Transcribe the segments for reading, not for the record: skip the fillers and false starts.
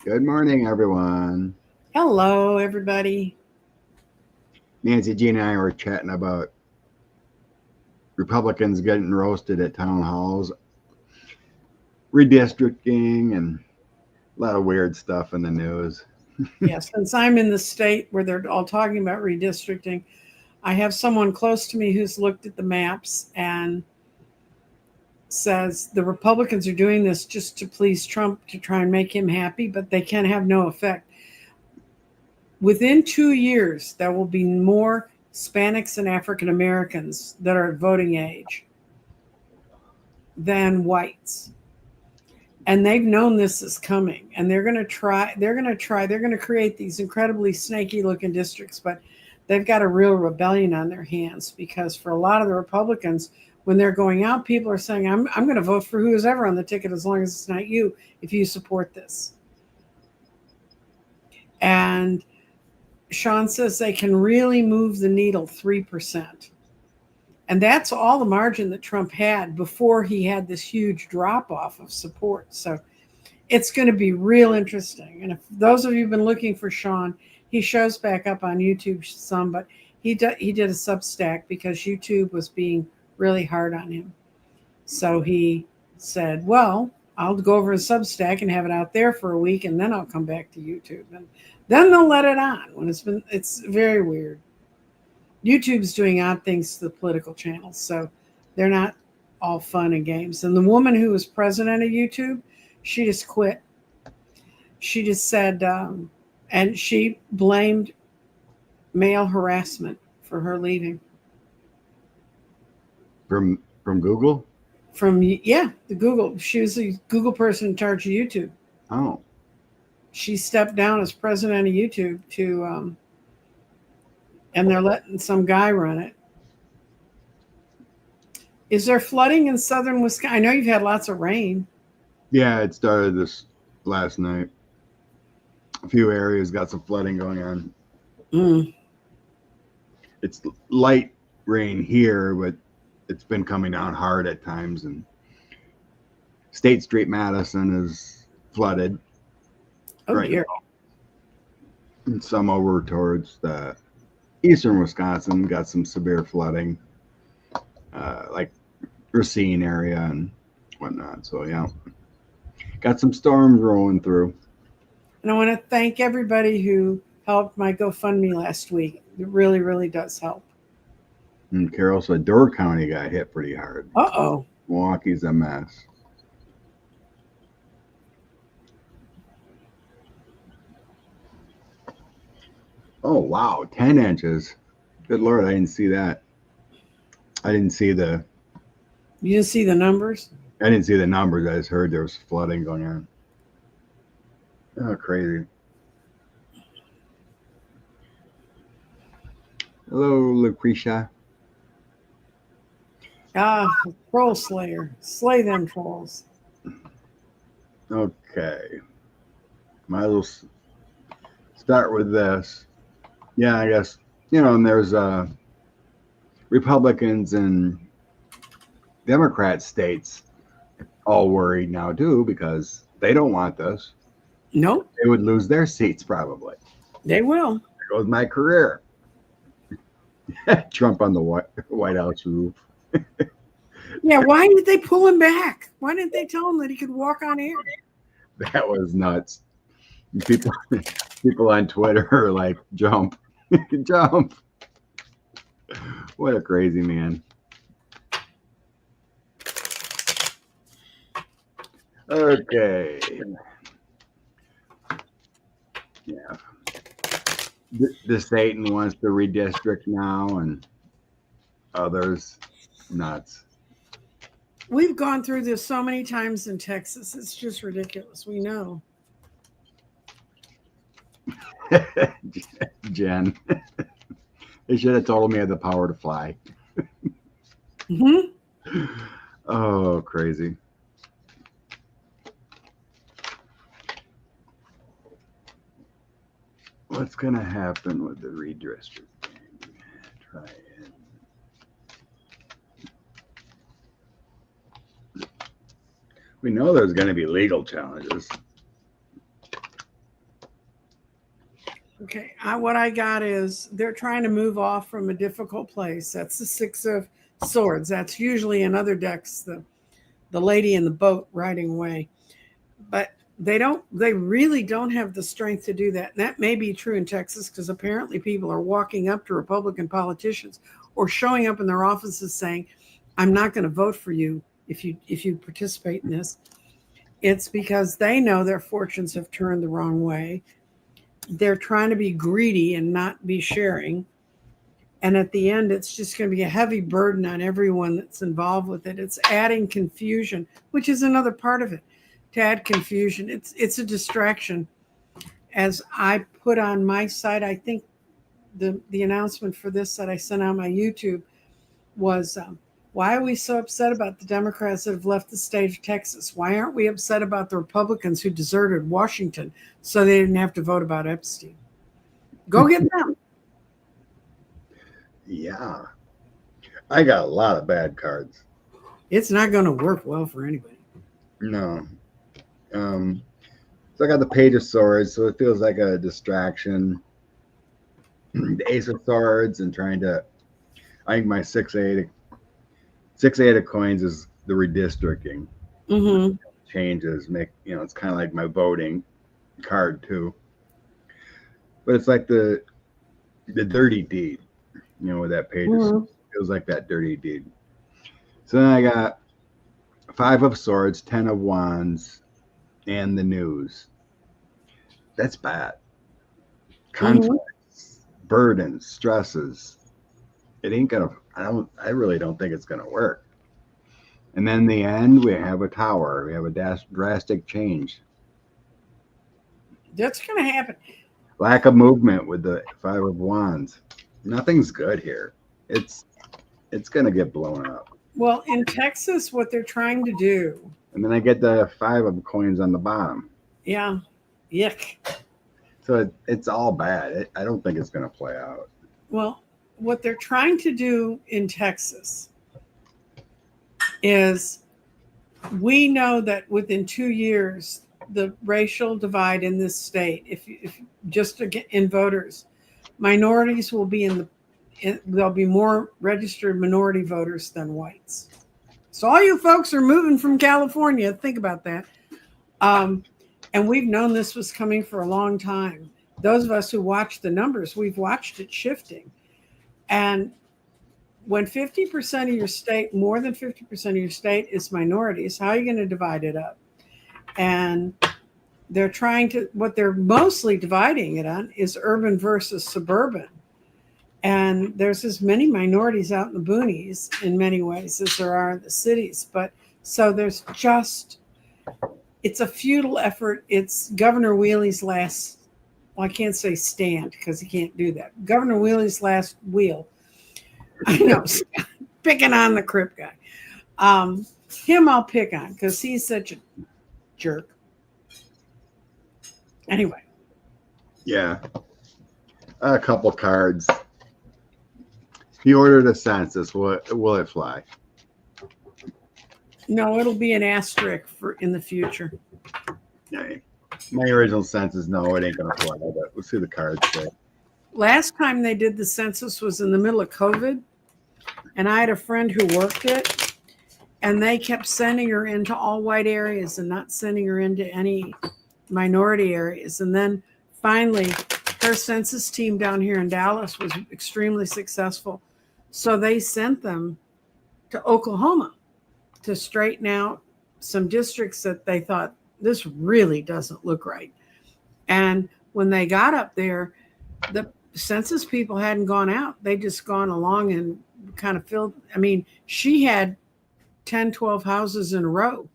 Good morning, everyone. Hello, everybody. Nancy, Jean, and I were chatting about Republicans getting roasted at town halls, redistricting, and a lot of weird stuff in the news. Yeah, since I'm in the state where they're all talking about redistricting, I have someone close to me who's looked at the maps and says the Republicans are doing this just to please Trump to try and make him happy, but they can have no effect. Within 2 years, there will be more Hispanics and African Americans that are at voting age than whites. And they've known this is coming, and they're going to create these incredibly snaky looking districts, but they've got a real rebellion on their hands because for a lot of the Republicans, when they're going out, people are saying, I'm going to vote for who's ever on the ticket as long as it's not you, if you support this. And Sean says they can really move the needle 3%. And that's all the margin that Trump had before he had this huge drop off of support. So it's going to be real interesting. And if those of you have been looking for Sean, he shows back up on YouTube some, but he did a Substack because YouTube was being really hard on him. So he said, well, I'll go over to Substack and have it out there for a week, and then I'll come back to YouTube. And then they'll let it on when it's very weird. YouTube's doing odd things to the political channels, so they're not all fun and games. And the woman who was president of YouTube, she just quit. She just said, and she blamed male harassment for her leaving. From Google? The Google. She was the Google person in charge of YouTube. Oh. She stepped down as president of YouTube and they're letting some guy run it. Is there flooding in southern Wisconsin? I know you've had lots of rain. Yeah, it started this last night. A few areas got some flooding going on. It's light rain here, but it's been coming down hard at times. And State Street, Madison is flooded. Right here. And some over towards the eastern Wisconsin got some severe flooding, like Racine area and whatnot. So yeah, got some storms rolling through. And I want to thank everybody who helped my GoFundMe last week. It really, really does help. And Carol said Door County got hit pretty hard. Uh-oh. Milwaukee's a mess. Oh, wow, 10 inches. Good Lord, I didn't see that. I didn't see the... You didn't see the numbers? I didn't see the numbers. I just heard there was flooding going on. Oh, crazy. Hello, Lucretia. Troll slayer. Slay them trolls. Okay. Might as well start with this. Yeah, I guess, and there's Republicans and Democrat states all worried now too because they don't want this. Nope. They would lose their seats probably. They will. There goes my career. Trump on the White House roof. Yeah, why did they pull him back? Why didn't they tell him that he could walk on air? That was nuts. People on Twitter are like, jump. Jump. What a crazy man. Okay. Yeah. The Satan wants to redistrict now and others nuts. We've gone through this so many times in Texas. It's just ridiculous. We know. Jen. They should have told me I had the power to fly. Oh, crazy. What's going to happen with the redistricting? Try it. We know there's going to be legal challenges. Okay, what I got is they're trying to move off from a difficult place. That's the Six of Swords. That's usually in other decks the lady in the boat riding away. But they really don't have the strength to do that. And that may be true in Texas because apparently people are walking up to Republican politicians or showing up in their offices saying, I'm not going to vote for you if you participate in this. It's because they know their fortunes have turned the wrong way. They're trying to be greedy and not be sharing. And at the end, it's just going to be a heavy burden on everyone that's involved with it. It's adding confusion, which is another part of it. To add confusion, it's a distraction. As I put on my site, I think the announcement for this that I sent on my YouTube was why are we so upset about the Democrats that have left the state of Texas? Why aren't we upset about the Republicans who deserted Washington so they didn't have to vote about Epstein? Go get them. Yeah. I got a lot of bad cards. It's not going to work well for anybody. No. So I got the Page of Swords, so it feels like a distraction. The Ace of Swords and trying to, I think my 6-8 of coins is the redistricting. Mm-hmm. Changes make, it's kind of like my voting card too. But it's like the dirty deed, with that Page of Swords. It feels like that dirty deed. So then I got 5 of Swords, 10 of Wands, and the news. That's bad. Conflicts, burdens, stresses. It ain't gonna. I really don't think it's gonna work. And then in the end, we have a tower. We have a drastic change. That's going to happen. Lack of movement with the 5 of Wands. Nothing's good here. It's gonna get blown up. Well, in Texas, what they're trying to do. And then I get the 5 of coins on the bottom. Yeah. Yuck. So it's all bad. I don't think it's going to play out. Well, what they're trying to do in Texas is we know that within 2 years, the racial divide in this state, if just in voters, minorities will be there'll be more registered minority voters than whites. So all you folks are moving from California, think about that. And we've known this was coming for a long time. Those of us who watch the numbers, we've watched it shifting. And when 50% of your state, more than 50% of your state is minorities, how are you going to divide it up? And they're what they're mostly dividing it on is urban versus suburban. And there's as many minorities out in the boonies in many ways as there are in the cities. But so there's it's a futile effort. It's Governor Wheely's last, I can't say stand because he can't do that. Governor Wheely's last wheel. I know, picking on the Crip guy. Him I'll pick on because he's such a jerk. Anyway. Yeah. A couple cards. He ordered a census. Will it fly? No, it'll be an asterisk in the future. Yeah. My original census, no, it ain't gonna fly. But we'll see the cards say. Last time they did the census was in the middle of COVID, and I had a friend who worked it, and they kept sending her into all white areas and not sending her into any minority areas. And then finally, her census team down here in Dallas was extremely successful. So they sent them to Oklahoma to straighten out some districts that they thought this really doesn't look right. And when they got up there, the census people hadn't gone out. They'd just gone along and kind of filled. I mean, she had 10, 12 houses in a row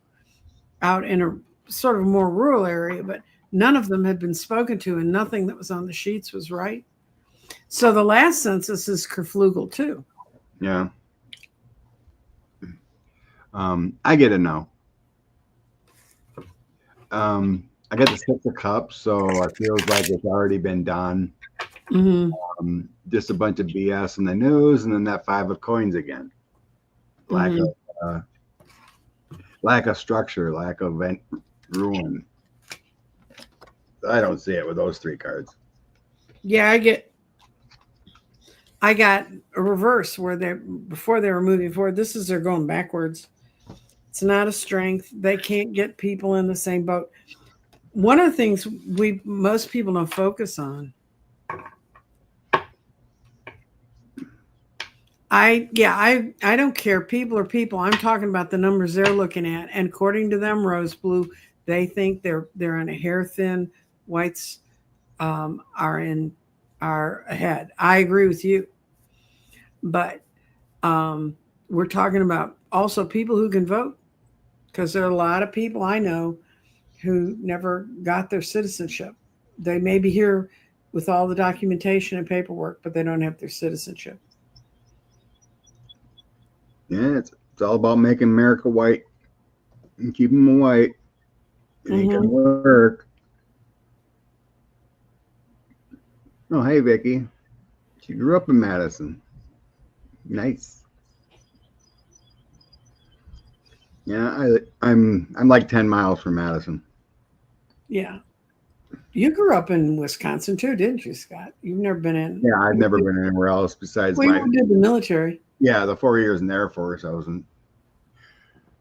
out in a sort of more rural area, but none of them had been spoken to and nothing that was on the sheets was right. So the last census is kerflugal too. Yeah. I get a no. I get the 6 of Cups, so it feels like it's already been done. Mm-hmm. Just a bunch of BS in the news, and then that 5 of coins again. Lack of structure, lack of ruin. I don't see it with those 3 cards. Yeah, I got a reverse where they before they were moving forward. This is they're going backwards. It's not a strength. They can't get people in the same boat. One of the things we most people don't focus on. I don't care. People are people. I'm talking about the numbers they're looking at, and according to them, Rose Blue, they think they're on a hair thin. Whites are ahead. I agree with you, but we're talking about also people who can vote because there are a lot of people I know who never got their citizenship. They may be here with all the documentation and paperwork, but they don't have their citizenship. Yeah, it's all about making America white and keeping them white. It ain't gonna work. Oh, hey, Vicky. She grew up in Madison. Nice. Yeah, I'm like 10 miles from Madison. Yeah. You grew up in Wisconsin too, didn't you, Scott? You've never been in. Yeah, I've never been anywhere else besides Well, you did the military. the 4 years in the Air Force. I was in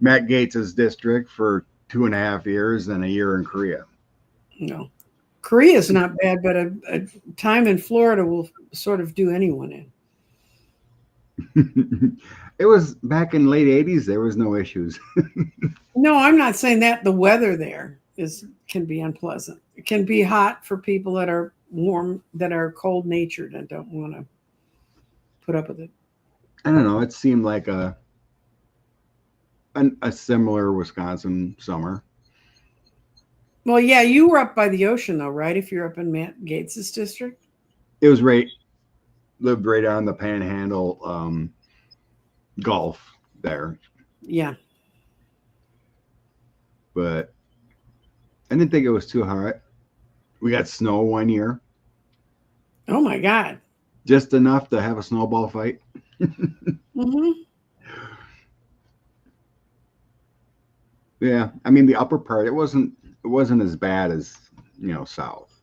Matt Gates's district for 2.5 years and a year in Korea. No. Korea's not bad, but a time in Florida will sort of do anyone in. It was back in late 80s. There was no issues. No, I'm not saying that. The weather there can be unpleasant. It can be hot for people that are warm, that are cold natured and don't want to put up with it. I don't know. It seemed like a similar Wisconsin summer. Well, yeah, you were up by the ocean though, right? If you're up in Matt Gates's district. It was lived right on the Panhandle Gulf there. Yeah. But I didn't think it was too hot. We got snow one year. Oh my God. Just enough to have a snowball fight. Mm-hmm. Yeah, I mean the upper part it wasn't as bad as south.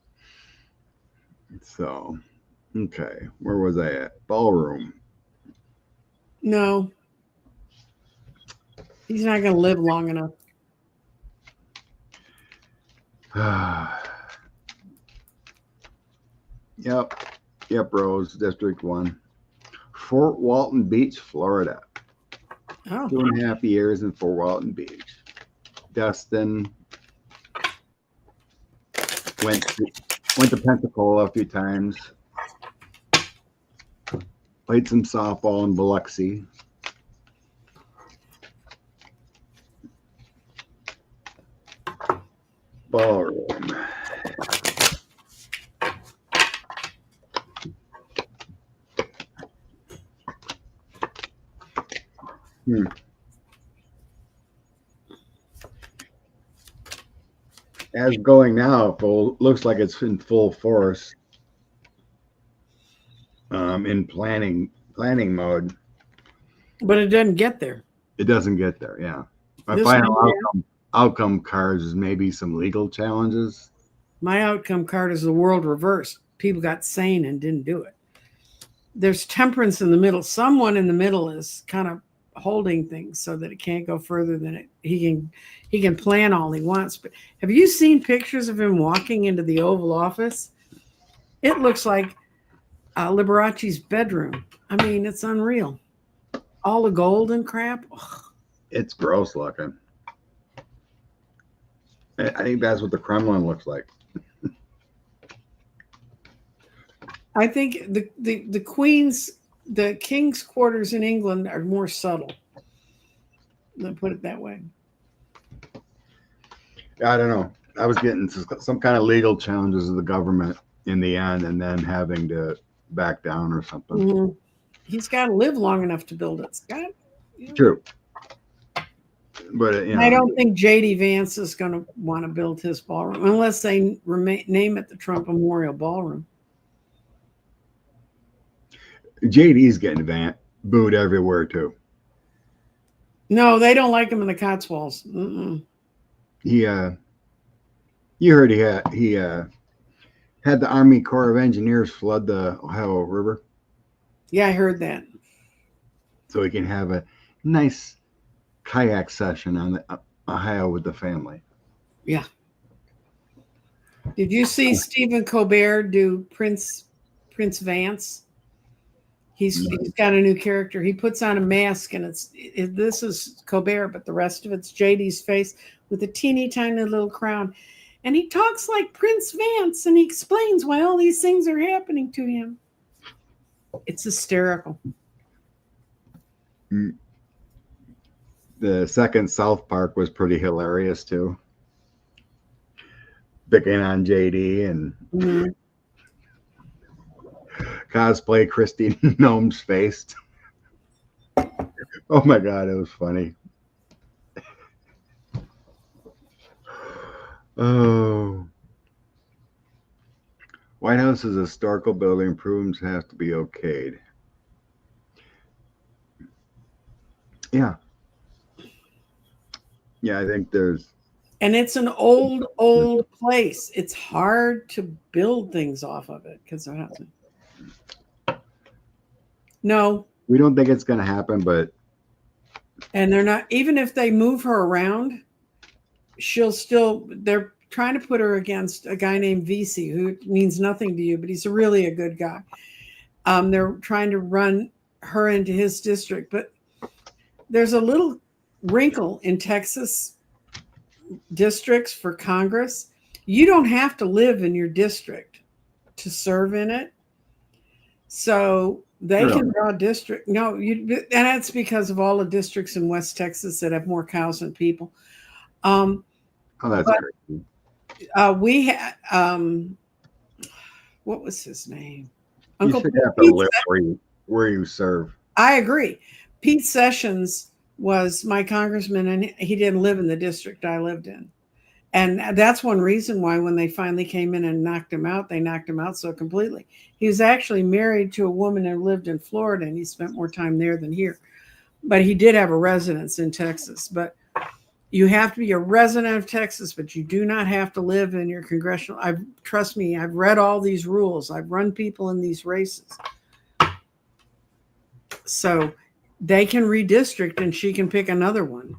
So okay, where was I at? Ballroom. No, he's not going to live long enough. Yep, Rose, District 1. Fort Walton Beach, Florida. Oh. 2.5 years in Fort Walton Beach. Dustin went to Pensacola a few times. Played some softball in Biloxi. Ballroom. As going now, looks like it's in full force. In planning mode. But it doesn't get there. It doesn't get there, yeah. My final outcome cards is maybe some legal challenges. My outcome card is the world reversed. People got sane and didn't do it. There's temperance in the middle. Someone in the middle is kind of holding things so that it can't go further than it. He can plan all he wants. But have you seen pictures of him walking into the Oval Office? It looks like Liberace's bedroom. I mean, it's unreal. All the gold and crap. Ugh. It's gross looking. I think that's what the Kremlin looks like. I think the king's quarters in England are more subtle. Let's put it that way. I don't know. I was getting some kind of legal challenges of the government in the end, and then having to back down or something. Mm-hmm. He's got to live long enough to build it, Scott. True. But I don't think J.D. Vance is going to want to build his ballroom unless they name it the Trump Memorial Ballroom. JD's getting booed everywhere too. No, they don't like him in the Cotswolds. Mm-mm. You heard he had had the Army Corps of Engineers flood the Ohio River Yeah, I heard that. so we can have a nice kayak session on the Ohio with the family. Yeah. Did you see Stephen Colbert do Prince Vance? He's got a new character. He puts on a mask, and this is Colbert, but the rest of it's JD's face with a teeny tiny little crown. And he talks like Prince Vance, and he explains why all these things are happening to him. It's hysterical. The second South Park was pretty hilarious too. Picking on JD and cosplay Christy Gnome's face. Oh my God, it was funny. Oh. White House's historical building improvements have to be okayed. Yeah. Yeah, I think there's. And it's an old place. It's hard to build things off of it because it hasn't. No. We don't think it's going to happen, but. And they're not, even if they move her around, they're trying to put her against a guy named VC, who means nothing to you, but he's really a good guy. They're trying to run her into his district, but there's a little wrinkle in Texas districts for Congress. You don't have to live in your district to serve in it. So they can draw district. No, and that's because of all the districts in West Texas that have more cows than people. Oh, that's crazy. We had, what was his name? Uncle you should have to live where you serve. I agree. Pete Sessions was my congressman, and he didn't live in the district I lived in. And that's one reason why when they finally came in and knocked him out, they knocked him out so completely. He was actually married to a woman who lived in Florida, and he spent more time there than here. But he did have a residence in Texas. But you have to be a resident of Texas, but you do not have to live in your congressional. Trust me, I've read all these rules. I've run people in these races. So they can redistrict, and she can pick another one.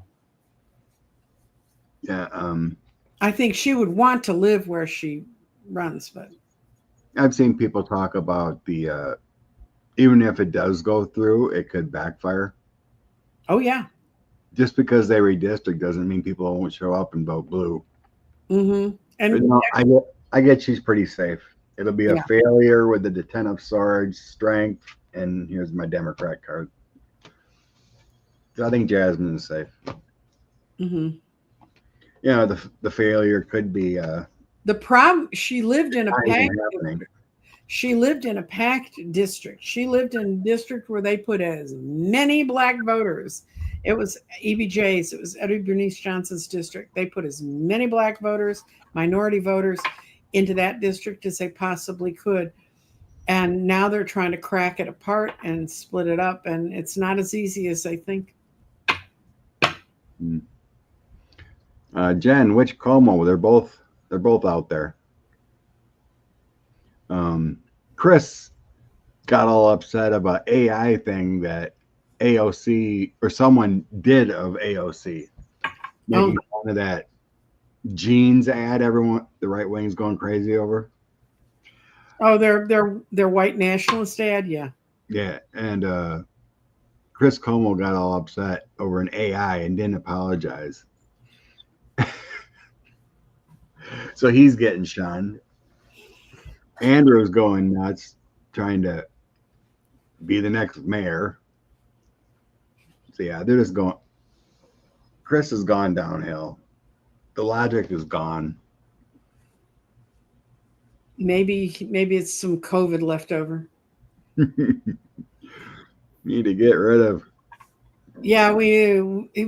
Yeah. I think she would want to live where she runs, but I've seen people talk about the even if it does go through, it could backfire. Oh yeah. Just because they redistrict doesn't mean people won't show up and vote blue. Mm-hmm. And I get she's pretty safe. It'll be a failure with the detentive sword strength, and here's my Democrat card. So I think Jasmine is safe. Mm-hmm. You know, the failure could be the problem. She lived in a packed district. She lived in a district where they put as many black voters. It was EBJ's. It was Eddie Bernice Johnson's district. They put as many black voters, minority voters, into that district as they possibly could. And now they're trying to crack it apart and split it up. And it's not as easy as they think. Jen, which Como? They're both out there. Chris got all upset about AI thing that AOC or someone did of AOC, making fun of that jeans ad. Everyone, the right wing's going crazy over. Oh, their white nationalist ad, yeah. Yeah, and Chris Como got all upset over an AI and didn't apologize. So he's getting shunned. Andrew's going nuts, trying to be the next mayor. So yeah, they're just going. Chris has gone downhill. The logic is gone. Maybe it's some COVID left over. Need to get rid of. Yeah,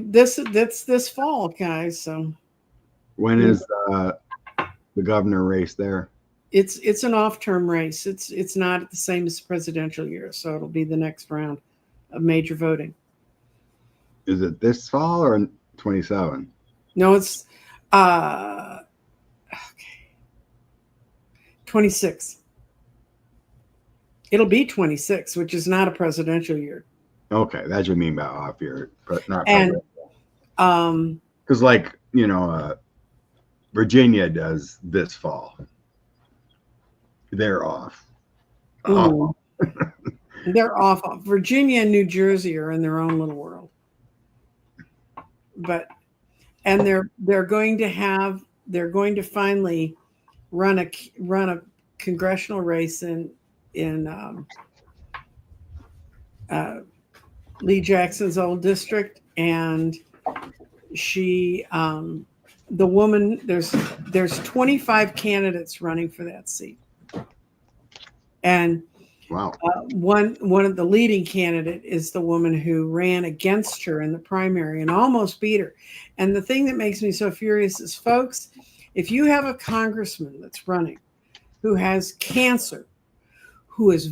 that's this fall, guys. So when is the governor race there? It's an off-term race. It's not the same as the presidential year, so it'll be the next round of major voting. Is it this fall or 27? No, it's okay. 26. It'll be 26, which is not a presidential year. Okay, that's what you mean by off year, but not And because, like, Virginia does this fall. They're off. mm, they're off. Virginia and New Jersey are in their own little world. But they're going to finally run a congressional race in Lee Jackson's old district, and she the woman there's 25 candidates running for that seat, and Wow. One of the leading candidate is the woman who ran against her in the primary and almost beat her. And the thing that makes me so furious is, folks, if you have a congressman that's running who has cancer, who is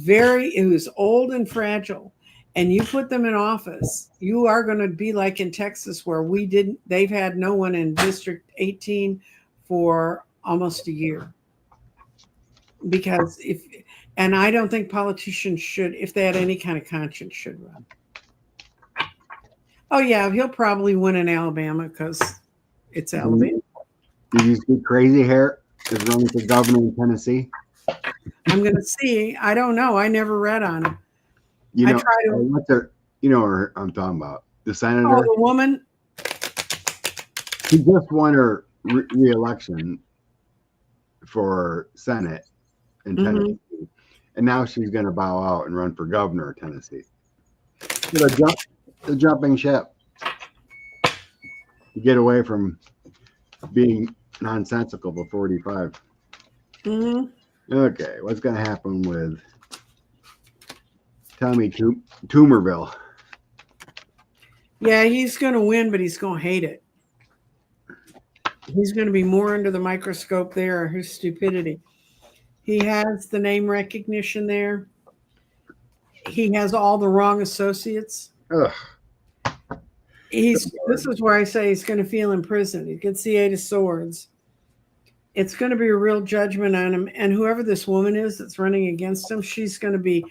old and fragile, and you put them in office, you are going to be like in Texas, where they've had no one in District 18 for almost a year. Because and I don't think politicians should, if they had any kind of conscience, should run. Oh yeah, he'll probably win in Alabama because it's Alabama. Did you see Crazy Hair is running for governor in Tennessee? I'm going to see. I don't know. I never read on him. You know her I'm talking about. The senator. Oh, the woman. She just won her re-election for Senate in Tennessee. And now she's going to bow out and run for governor of Tennessee. The jumping ship. To get away from being nonsensical before 45. Okay, what's going to happen with Tommy Tuberville? Yeah, he's going to win, but he's going to hate it. He's going to be more under the microscope there, his stupidity. He has the name recognition there. He has all the wrong associates. Ugh. This is where I say he's going to feel in prison. He gets the 8 of Swords. It's going to be a real judgment on him. And whoever this woman is that's running against him, she's going to be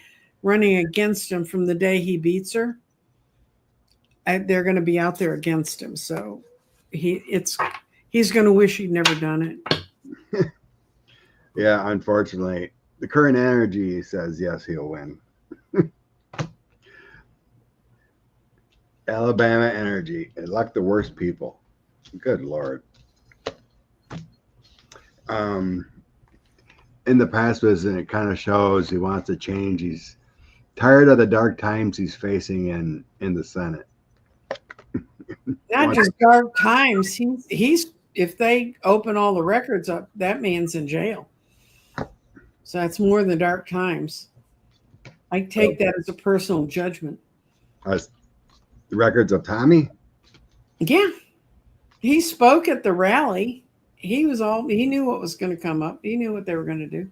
running against him from the day he beats her. They're going to be out there against him. So he's going to wish he'd never done it. Yeah, unfortunately, the current energy says yes, he'll win. Alabama energy. Elect the worst people. Good Lord. In the past visit, it kind of shows he wants to change. He's tired of the dark times he's facing in the Senate. Not just dark times. He's if they open all the records up, that man's in jail. So that's more than dark times. I take that as a personal judgment. The records of Tommy? Yeah. He spoke at the rally. He knew what was going to come up. He knew what they were going to do.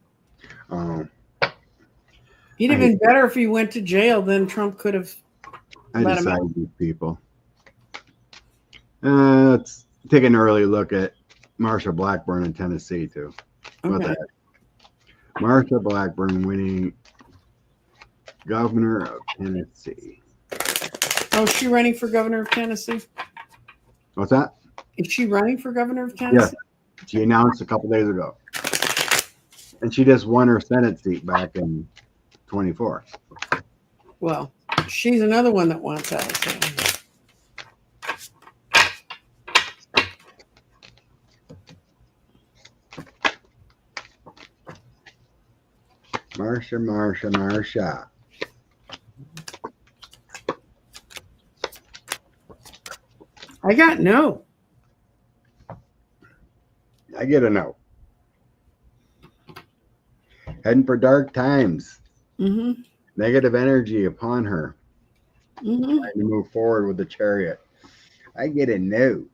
He'd have been better if he went to jail than Trump could have let him out. These people. Let's take an early look at Marsha Blackburn in Tennessee, too. What the heck? Marsha Blackburn winning governor of Tennessee. Oh, is she running for governor of Tennessee? What's that? Is she running for governor of Tennessee? Yeah. She announced a couple days ago. And she just won her Senate seat back in 24. Well, she's another one that wants out. So. Marsha. I got no. I get a no. Heading for dark times. Mm-hmm. Negative energy upon her. Mm-hmm. Trying to move forward with the chariot. I get a no.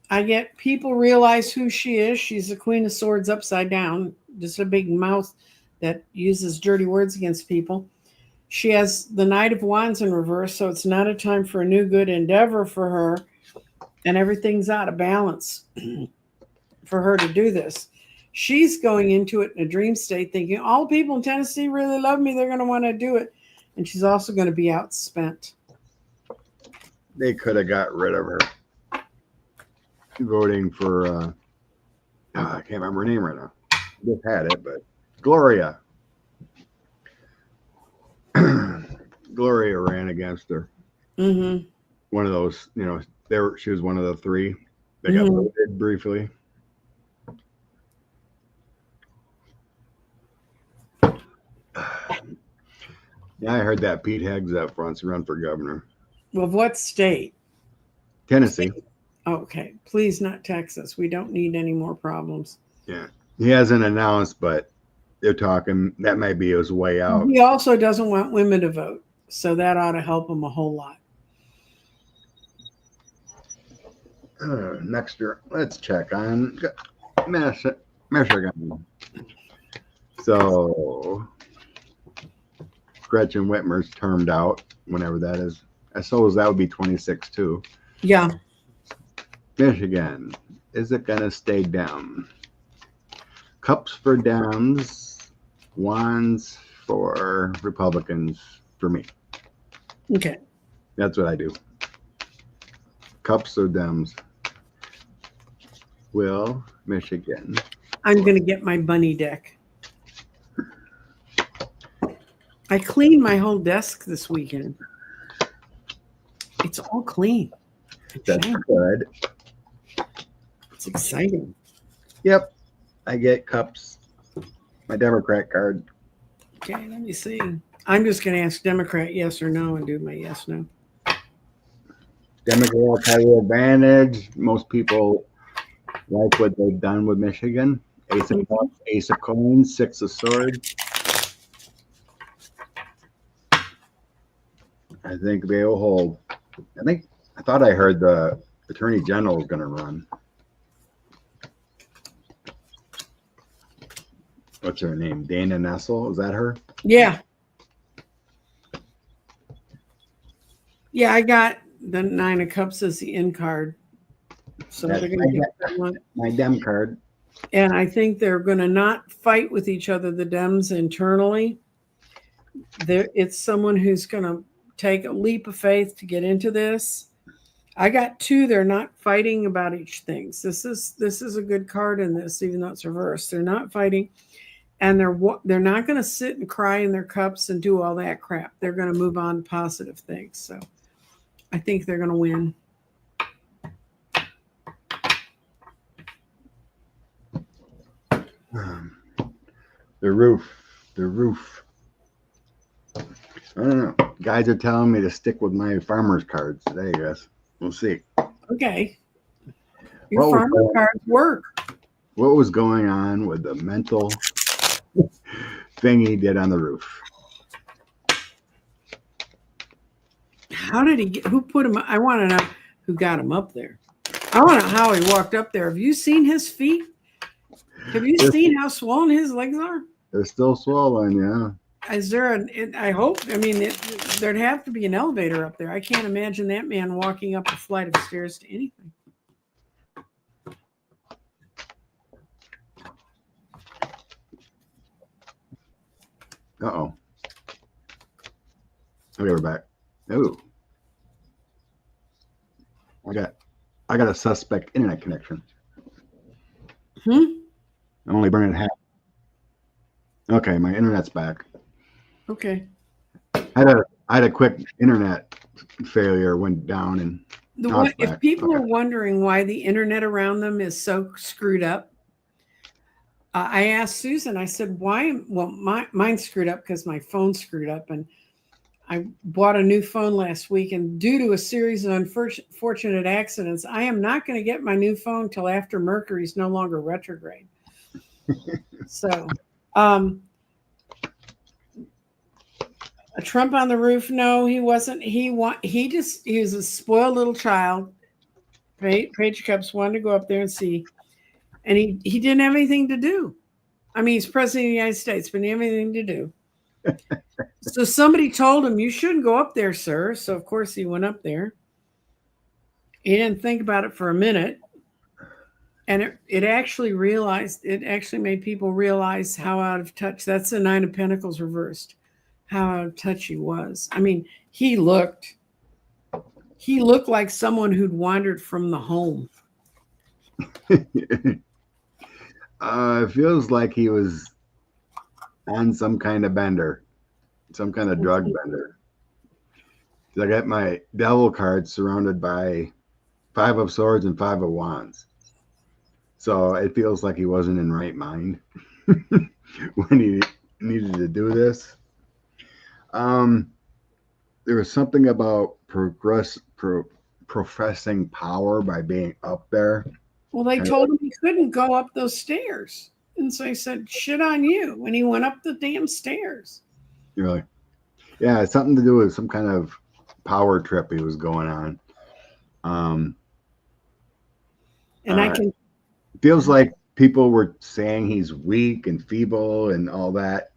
I get people realize who she is. She's the Queen of Swords upside down. Just a big mouth that uses dirty words against people. She has the Knight of Wands in reverse, so it's not a time for a new good endeavor for her, and everything's out of balance for her to do this. she's going into it in a dream state thinking all the people in Tennessee really love me. They're going to want to do it. And she's also going to be outspent. They could have got rid of her voting for, I can't remember her name right now. Just had it, but Gloria. Gloria ran against her. Mm-hmm. One of those, she was one of the three that got voted briefly. Yeah, I heard that Pete Hegseth wants to run for governor. Well, what state? Tennessee. Okay, please not Texas. We don't need any more problems. Yeah, he hasn't announced, but they're talking that might be his way out. He also doesn't want women to vote, so that ought to help him a whole lot. Next year, let's check on Michigan. So Gretchen Whitmer's termed out, whenever that is. I suppose that would be 26 too. Yeah. Michigan, is it going to stay down? Cups for Dems, wands for Republicans for me. Okay. That's what I do. Cups or Dems. Will Michigan. I'm going to get my bunny deck. I cleaned my whole desk this weekend. It's all clean. That's good. It's exciting. Yep. I get cups. My Democrat card. Okay, let me see. I'm just going to ask Democrat yes or no and do my yes, no. Democrats have the advantage. Most people like what they've done with Michigan. Ace of cups, ace of coins, six of swords. I think they will hold. I thought I heard the Attorney General is going to run. What's her name? Dana Nessel? Is that her? Yeah. Yeah, I got the 9 of Cups as the in card. So they're going to get that one. My Dem card. And I think they're going to not fight with each other, the Dems internally. It's someone who's going to take a leap of faith to get into this. I got 2. They're not fighting about each thing. This is a good card in this, even though it's reversed. They're not fighting, and they're not going to sit and cry in their cups and do all that crap. They're going to move on to positive things. So I think they're going to win. The roof. I don't know. Guys are telling me to stick with my farmer's cards today, I guess. We'll see. Okay. Your farmer cards work. What was going on with the mental thing he did on the roof? How did he who put him? I want to know who got him up there. I want to know how he walked up there. Have you seen his feet? Have you seen how swollen his legs are? They're still swollen, yeah. Is there I hope, there'd have to be an elevator up there. I can't imagine that man walking up a flight of stairs to anything. Uh-oh. Okay, we're back. Oh. I got a suspect internet connection. I'm only burning half. Okay, my internet's back. Okay. I had a quick internet failure, went down, and if people are wondering why the internet around them is so screwed up, I asked Susan, I said, why? Well, mine's screwed up because my phone's screwed up, and I bought a new phone last week, and due to a series of unfortunate accidents, I am not going to get my new phone till after Mercury's no longer retrograde. So, a Trump on the roof? No, he wasn't. He was a spoiled little child. Paige Cups wanted to go up there and see, and he didn't have anything to do. I mean, he's president of the United States, but he didn't have anything to do. So somebody told him, you shouldn't go up there, sir. So of course he went up there. He didn't think about it for a minute. And it actually made people realize how out of touch. That's the Nine of Pentacles reversed, how out of touch he was. I mean, he looked like someone who'd wandered from the home. It feels like he was on some kind of bender, some kind of drug bender. I got my devil card surrounded by 5 of Swords and 5 of Wands. So it feels like he wasn't in right mind when he needed to do this. There was something about professing power by being up there. Well, they told him he couldn't go up those stairs. And so he said, shit on you. And he went up the damn stairs. Really? Yeah, it's something to do with some kind of power trip he was going on. And I can. Feels like people were saying he's weak and feeble and all that.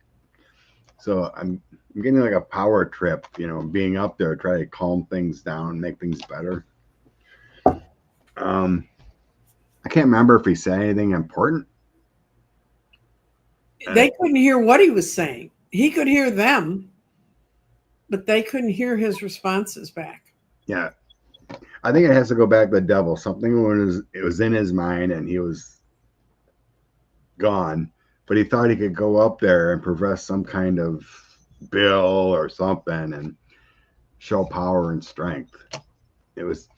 So I'm getting like a power trip, you know, being up there, try to calm things down, make things better. I can't remember if he said anything important. They couldn't hear what he was saying. He could hear them, but they couldn't hear his responses back. Yeah. I think it has to go back to the devil. Something was in his mind and he was gone, but he thought he could go up there and profess some kind of bill or something and show power and strength. It was.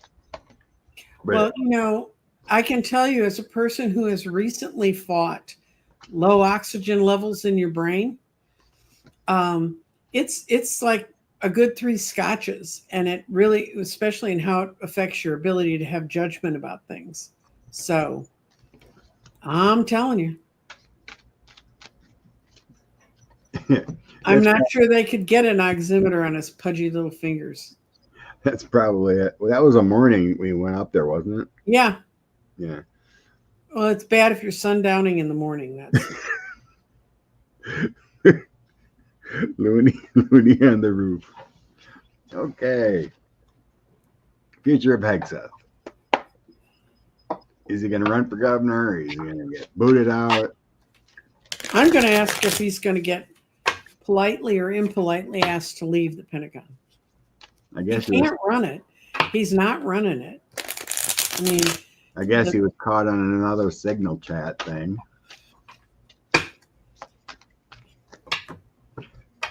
Well, you know, I can tell you as a person who has recently fought low oxygen levels in your brain, it's like a good 3 scotches, and it really, especially in how it affects your ability to have judgment about things. So I'm telling you, I'm not sure they could get an oximeter on his pudgy little fingers. That's probably it. Well, that was a morning we went up there, wasn't it? Yeah. Yeah. Well, it's bad if you're sundowning in the morning. That's Looney on the roof. Okay. Future of Hegseth. Is he going to run for governor? Or is he going to get booted out? I'm going to ask if he's going to get politely or impolitely asked to leave the Pentagon. I guess he can't run it. He's not running it. I mean, I guess he was caught on another signal chat thing.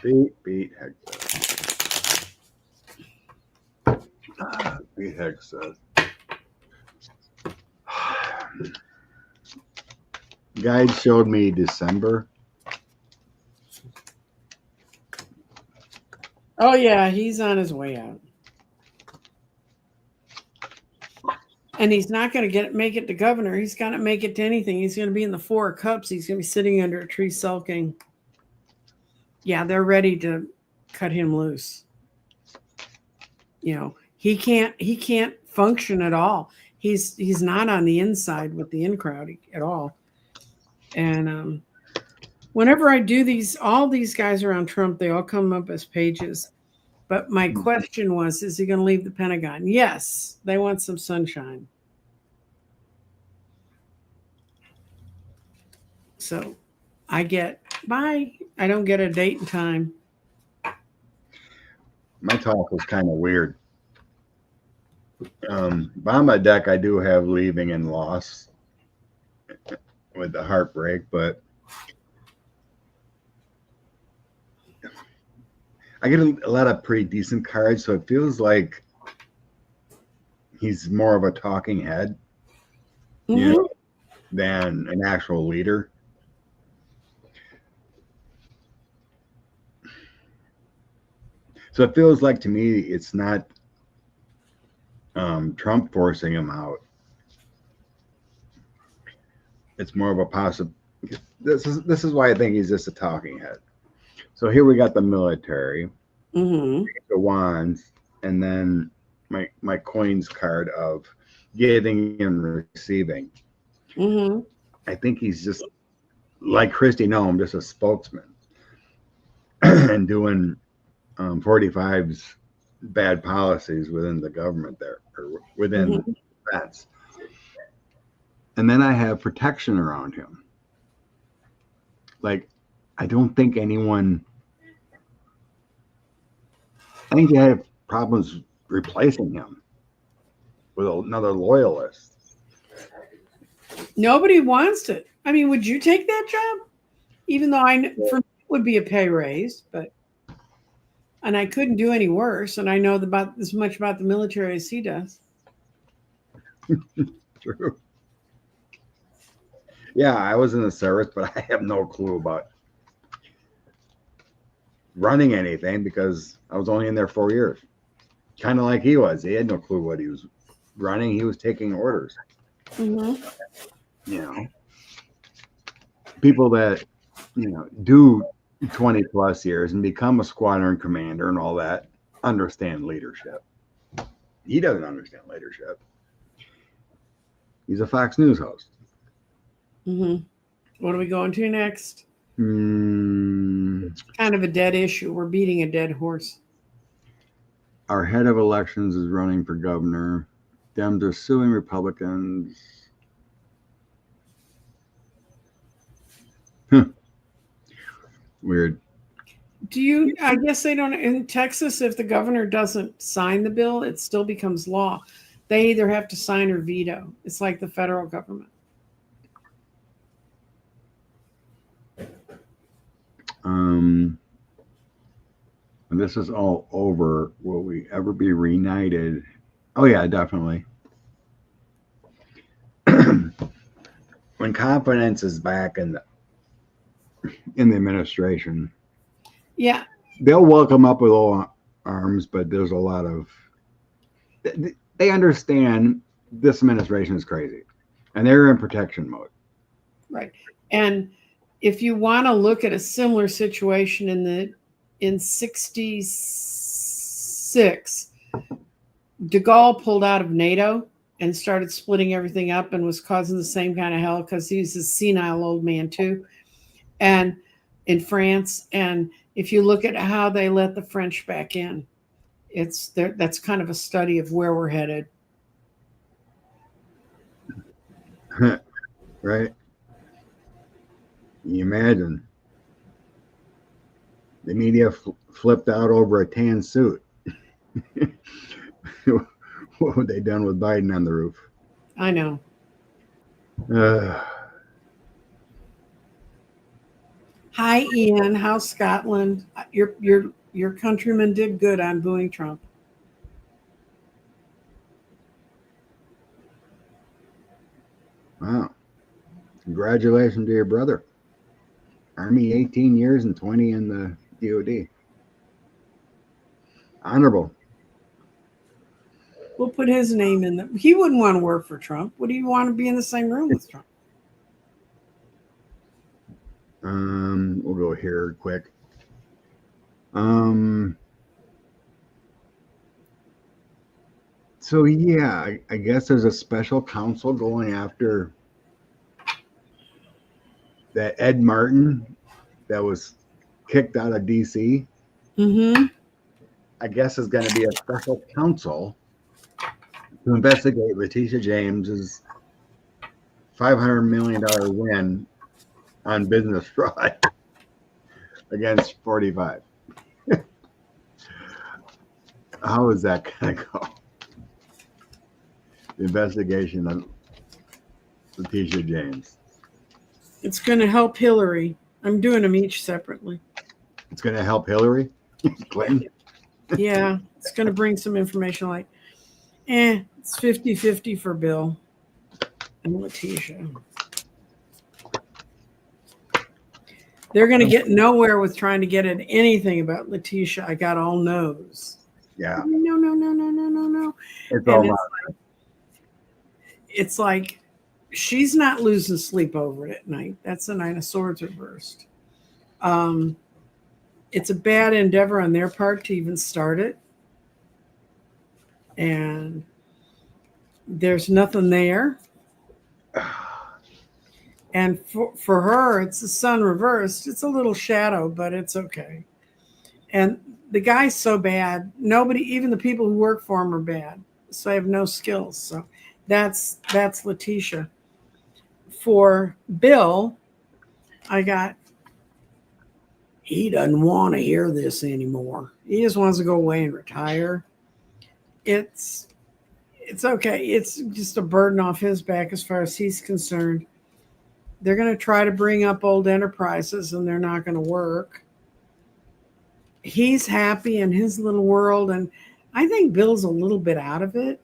Beat Hegseth. Beat Hegseth. Guide showed me December. Oh yeah, he's on his way out. And he's not going to make it to governor. He's got to make it to anything. He's going to be in the 4 of Cups. He's going to be sitting under a tree sulking. Yeah, they're ready to cut him loose. You know, he can't function at all. He's not on the inside with the in crowd at all. And whenever I do all these guys around Trump, they all come up as pages. But my question was, is he going to leave the Pentagon? Yes, they want some sunshine. So I don't get a date and time. My talk was kind of weird. On my deck, I do have leaving and loss with the heartbreak, but I get a lot of pretty decent cards, so it feels like he's more of a talking head, you know, than an actual leader. So it feels like to me it's not Trump forcing him out. It's more of a possible. This is why I think he's just a talking head. So here we got the military, the wands, and then my coins card of giving and receiving. I think he's just like Christy Noem, just a spokesman and doing 45's bad policies within the government there, or within defense. And then I have protection around him. Like, I don't think anyone, I think they have problems replacing him with another loyalist. Nobody wants it. I mean, would you take that job? Even though for me it would be a pay raise, and I couldn't do any worse, and I know about as much about the military as he does. True. Yeah, I was in the service, but I have no clue about running anything because I was only in there 4 years. Kind of like he was. He had no clue what he was running. He was taking orders. Mm-hmm. You know, people that, do 20 plus years and become a squadron commander and all that understand leadership. He doesn't understand leadership. He's a Fox News host. Mm-hmm. What are we going to next? It's kind of a dead issue. We're beating a dead horse. Our head of elections is running for governor. Dems are suing Republicans. Weird. I guess they don't, in Texas, if the governor doesn't sign the bill, it still becomes law. They either have to sign or veto. It's like the federal government. When this is all over, will we ever be reunited? Oh yeah, definitely. When confidence is back in the administration, yeah, they'll welcome up with all arms, but there's a lot of, they understand this administration is crazy and they're in protection mode. Right. And if you want to look at a similar situation in 66, de Gaulle pulled out of NATO and started splitting everything up and was causing the same kind of hell because he was a senile old man too. And in France, and if you look at how they let the French back in, that's kind of a study of where we're headed. Right. You imagine the media flipped out over a tan suit. What would they done with Biden on the roof? I know. Hi, Ian. How's Scotland? Your countrymen did good on booing Trump. Wow. Congratulations to your brother. Army 18 years and 20 in the DOD. Honorable. We'll put his name in there. He wouldn't want to work for Trump. Would he want to be in the same room with Trump? We'll go here quick. So yeah, I guess there's a special counsel going after that Ed Martin that was kicked out of DC. Mm-hmm. I guess is going to be a special counsel to investigate Letitia James's $500 million win on business fraud against 45. How is that going to go? The investigation of Letitia James. It's going to help Hillary. I'm doing them each separately. It's going to help Hillary Clinton? Yeah, it's going to bring some information like, it's 50-50 for Bill and Letitia. They're going to get nowhere with trying to get at anything about Letitia. I got all no's. Yeah. No. It's all it's like she's not losing sleep over it at night. That's the Nine of Swords reversed. It's a bad endeavor on their part to even start it. And there's nothing there. And for her, it's the sun reversed. It's a little shadow, but it's okay. And the guy's so bad. Nobody, even the people who work for him are bad. So I have no skills. So that's Letitia. for Bill, I got, he doesn't want to hear this anymore. He just wants to go away and retire. It's okay. It's just a burden off his back as far as he's concerned. They're going to try to bring up old enterprises and they're not going to work. He's happy in his little world, and I think Bill's a little bit out of it.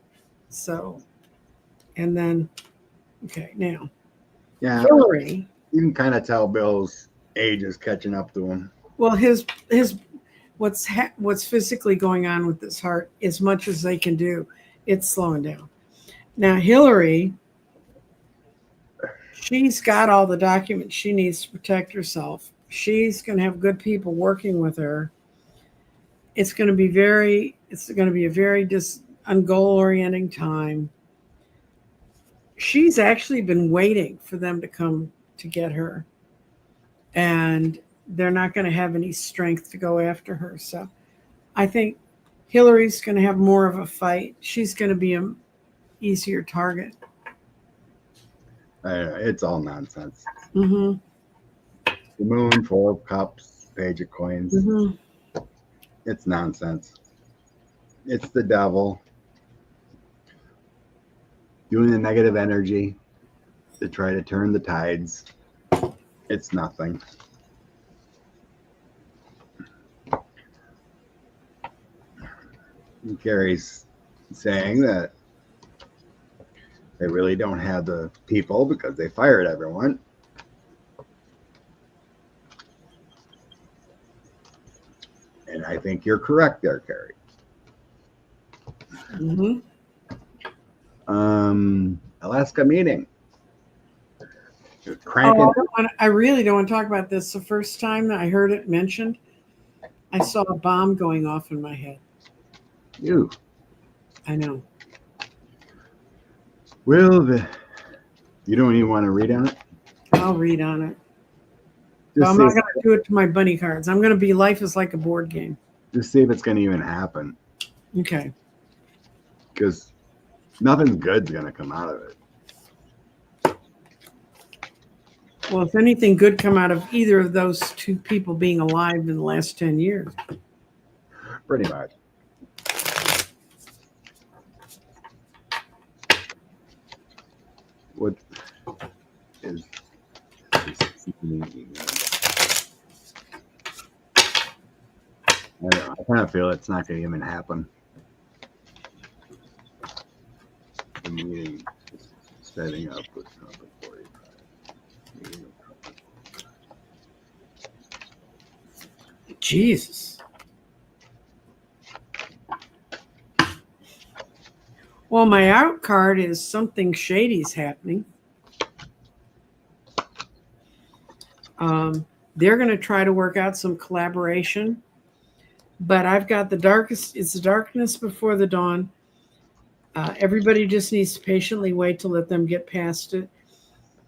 So, and then, okay, now, Yeah, Hillary. you can kind of tell Bill's age is catching up to him. Well, his what's physically going on with his heart, as much as they can do, it's slowing down. Now, Hillary, she's got all the documents she needs to protect herself. She's going to have good people working with her. It's going to be a very ungoal-orienting time. She's actually been waiting for them to come to get her, and they're not going to have any strength to go after her. So I think Hillary's going to have more of a fight. She's going to be an easier target. It's all nonsense. Mm-hmm. The moon, 4 of cups, page of coins. Mm-hmm. It's nonsense. It's the devil doing the negative energy to try to turn the tides. It's nothing. And Carrie's saying that they really don't have the people because they fired everyone. And I think you're correct there, Carrie. Mm-hmm. Alaska meeting. I really don't want to talk about this. The first time that I heard it mentioned, I saw a bomb going off in my head. I know. Well, you don't even want to read on it? I'll read on it. But I'm not going to do it to my bunny cards. I'm going to be life is like a board game. Just see if it's going to even happen. Okay. Because nothing good's going to come out of it. Well, if anything good come out of either of those two people being alive in the last 10 years. Pretty much. What is this meeting? I don't know. I kind of feel it's not going to even happen. The meeting is setting up with number 45. Jesus. Well, my out card is something shady's happening. They're going to try to work out some collaboration, but I've got it's the darkness before the dawn. Everybody just needs to patiently wait to let them get past it.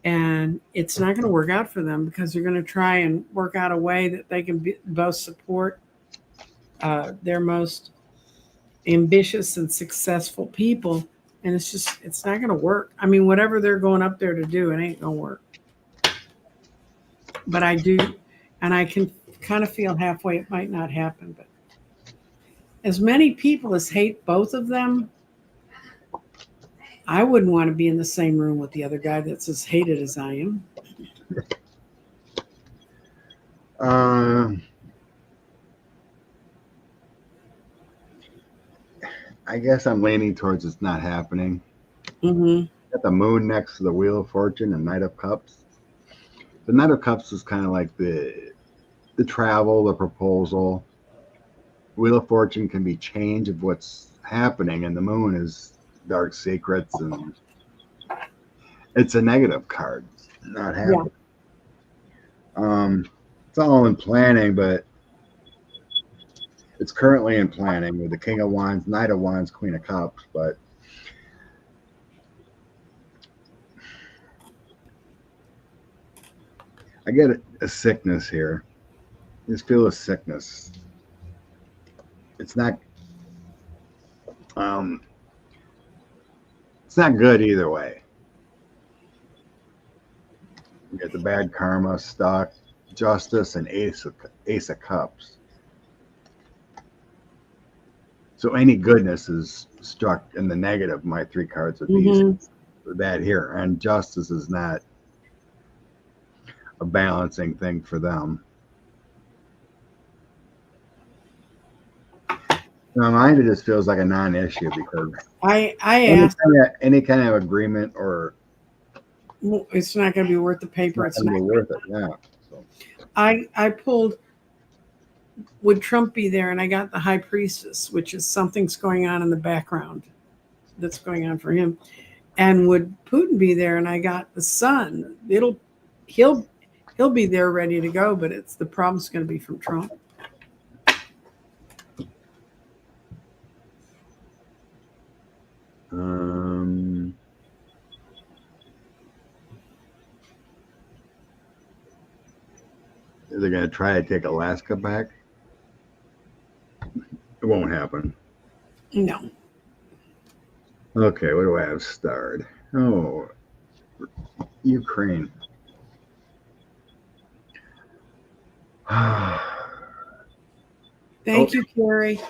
And it's not going to work out for them because they're going to try and work out a way that they can both support their most ambitious and successful people. And it's not going to work. I mean, whatever they're going up there to do, it ain't going to work. But I do, and I can kind of feel halfway it might not happen. But as many people as hate both of them, I wouldn't want to be in the same room with the other guy that's as hated as I am. I guess I'm leaning towards it's not happening. Mm-hmm. Got the moon next to the Wheel of Fortune and Knight of Cups. The Knight of Cups is kind of like the travel, the proposal. Wheel of Fortune can be change of what's happening, and the moon is dark secrets, and it's a negative card, not happening. Yeah. It's all in planning, but it's currently in planning with the King of Wands, Knight of Wands, Queen of Cups, but I get a sickness here. I just feel a sickness. It's not good either way. You get the bad karma stuck, justice, and ace of cups. So any goodness is struck in the negative. My three cards with these, that here, and justice is not a balancing thing for them. In my mind, it just feels like a non-issue because I asked, any kind of agreement or it's not going to be worth the paper. it's not going to be worth it. Yeah. So. I pulled, would Trump be there? And I got the High Priestess, which is something's going on in the background that's going on for him. And would Putin be there? And I got the Sun. He'll be there ready to go, but it's the problem's going to be from Trump. They're going to try to take Alaska back. It won't happen. No. Okay, what do I have starred? Oh, Ukraine. Thank you, Carrie.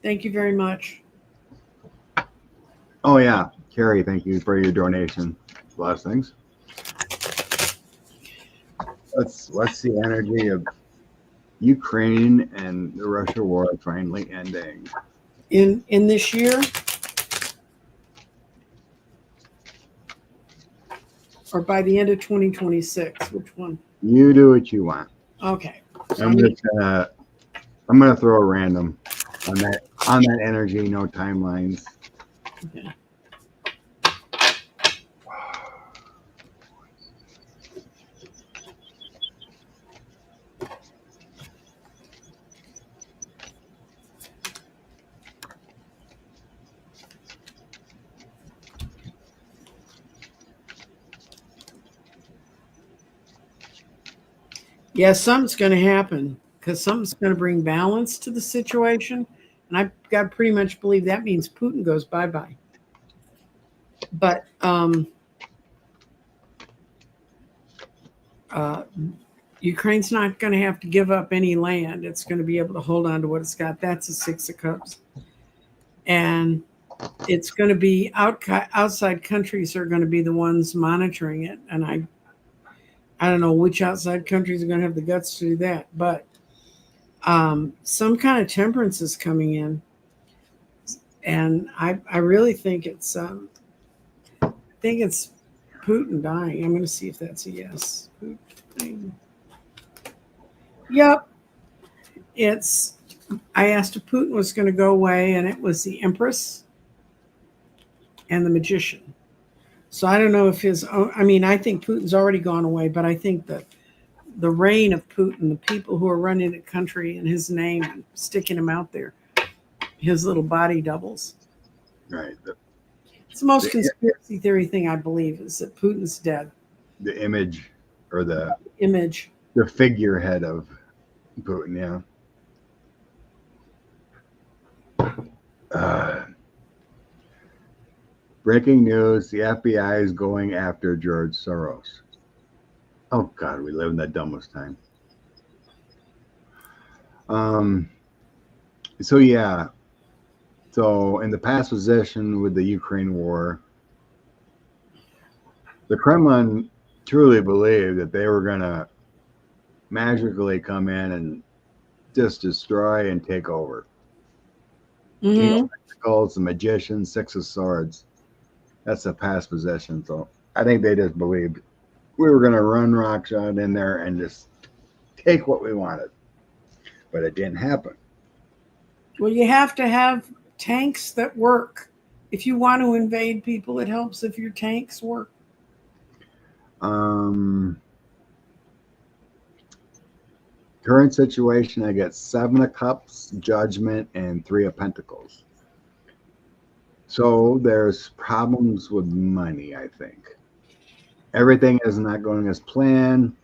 Thank you very much. Oh yeah, Carrie, thank you for your donation. Blessings. What's the energy of Ukraine and the Russia war finally ending? In this year? Or by the end of 2026? Which one? You do what you want. Okay. So I'm gonna throw a random on that energy, no timelines. Okay. Yeah, something's going to happen because something's going to bring balance to the situation. And I've got to pretty much believe that means Putin goes bye-bye. But Ukraine's not going to have to give up any land. It's going to be able to hold on to what it's got. That's a Six of Cups. And it's going to be outside countries are going to be the ones monitoring it. And I don't know which outside countries are going to have the guts to do that, but some kind of temperance is coming in, and I really think it's Putin dying. I'm going to see if that's a yes. Putin. Yep, I asked if Putin was going to go away, and it was the Empress and the Magician. So I don't know if I think Putin's already gone away, but I think that the reign of Putin, the people who are running the country in his name and sticking him out there, his little body doubles. Right. It's the most conspiracy theory thing I believe is that Putin's dead. The image or the figurehead of Putin, yeah. Breaking news, the FBI is going after George Soros. Oh, God, we live in the dumbest time. So, yeah. So, in the past position with the Ukraine war, the Kremlin truly believed that they were going to magically come in and just destroy and take over. King of Pentacles, the Magician, Six of Swords. That's the past position. So I think they just believed we were going to run rockshot in there and just take what we wanted. But it didn't happen. Well, you have to have tanks that work. If you want to invade people, it helps if your tanks work. Current situation, I get Seven of Cups, Judgment, and Three of Pentacles. So there's problems with money, I think. Everything is not going as planned.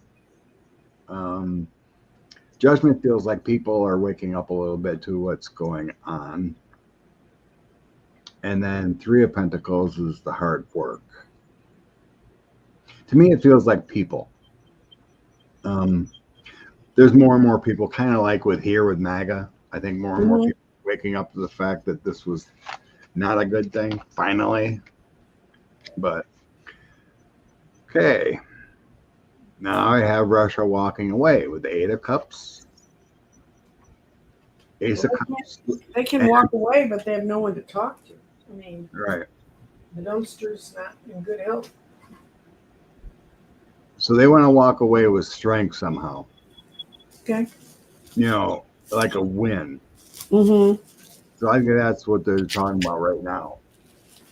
Judgment feels like people are waking up a little bit to what's going on. And then Three of Pentacles is the hard work. To me, it feels like people. There's more and more people, kind of like with MAGA. I think more and more Mhm. people are waking up to the fact that this was not a good thing, finally. But okay, now I have Russia walking away with the Eight of Cups, Ace of Cups, They can and, walk away, but they have no one to talk to. I mean, right. the dumpster's not in good health. So they want to walk away with strength somehow. Okay. You know, like a win. Mm-hmm. So I think that's what they're talking about right now.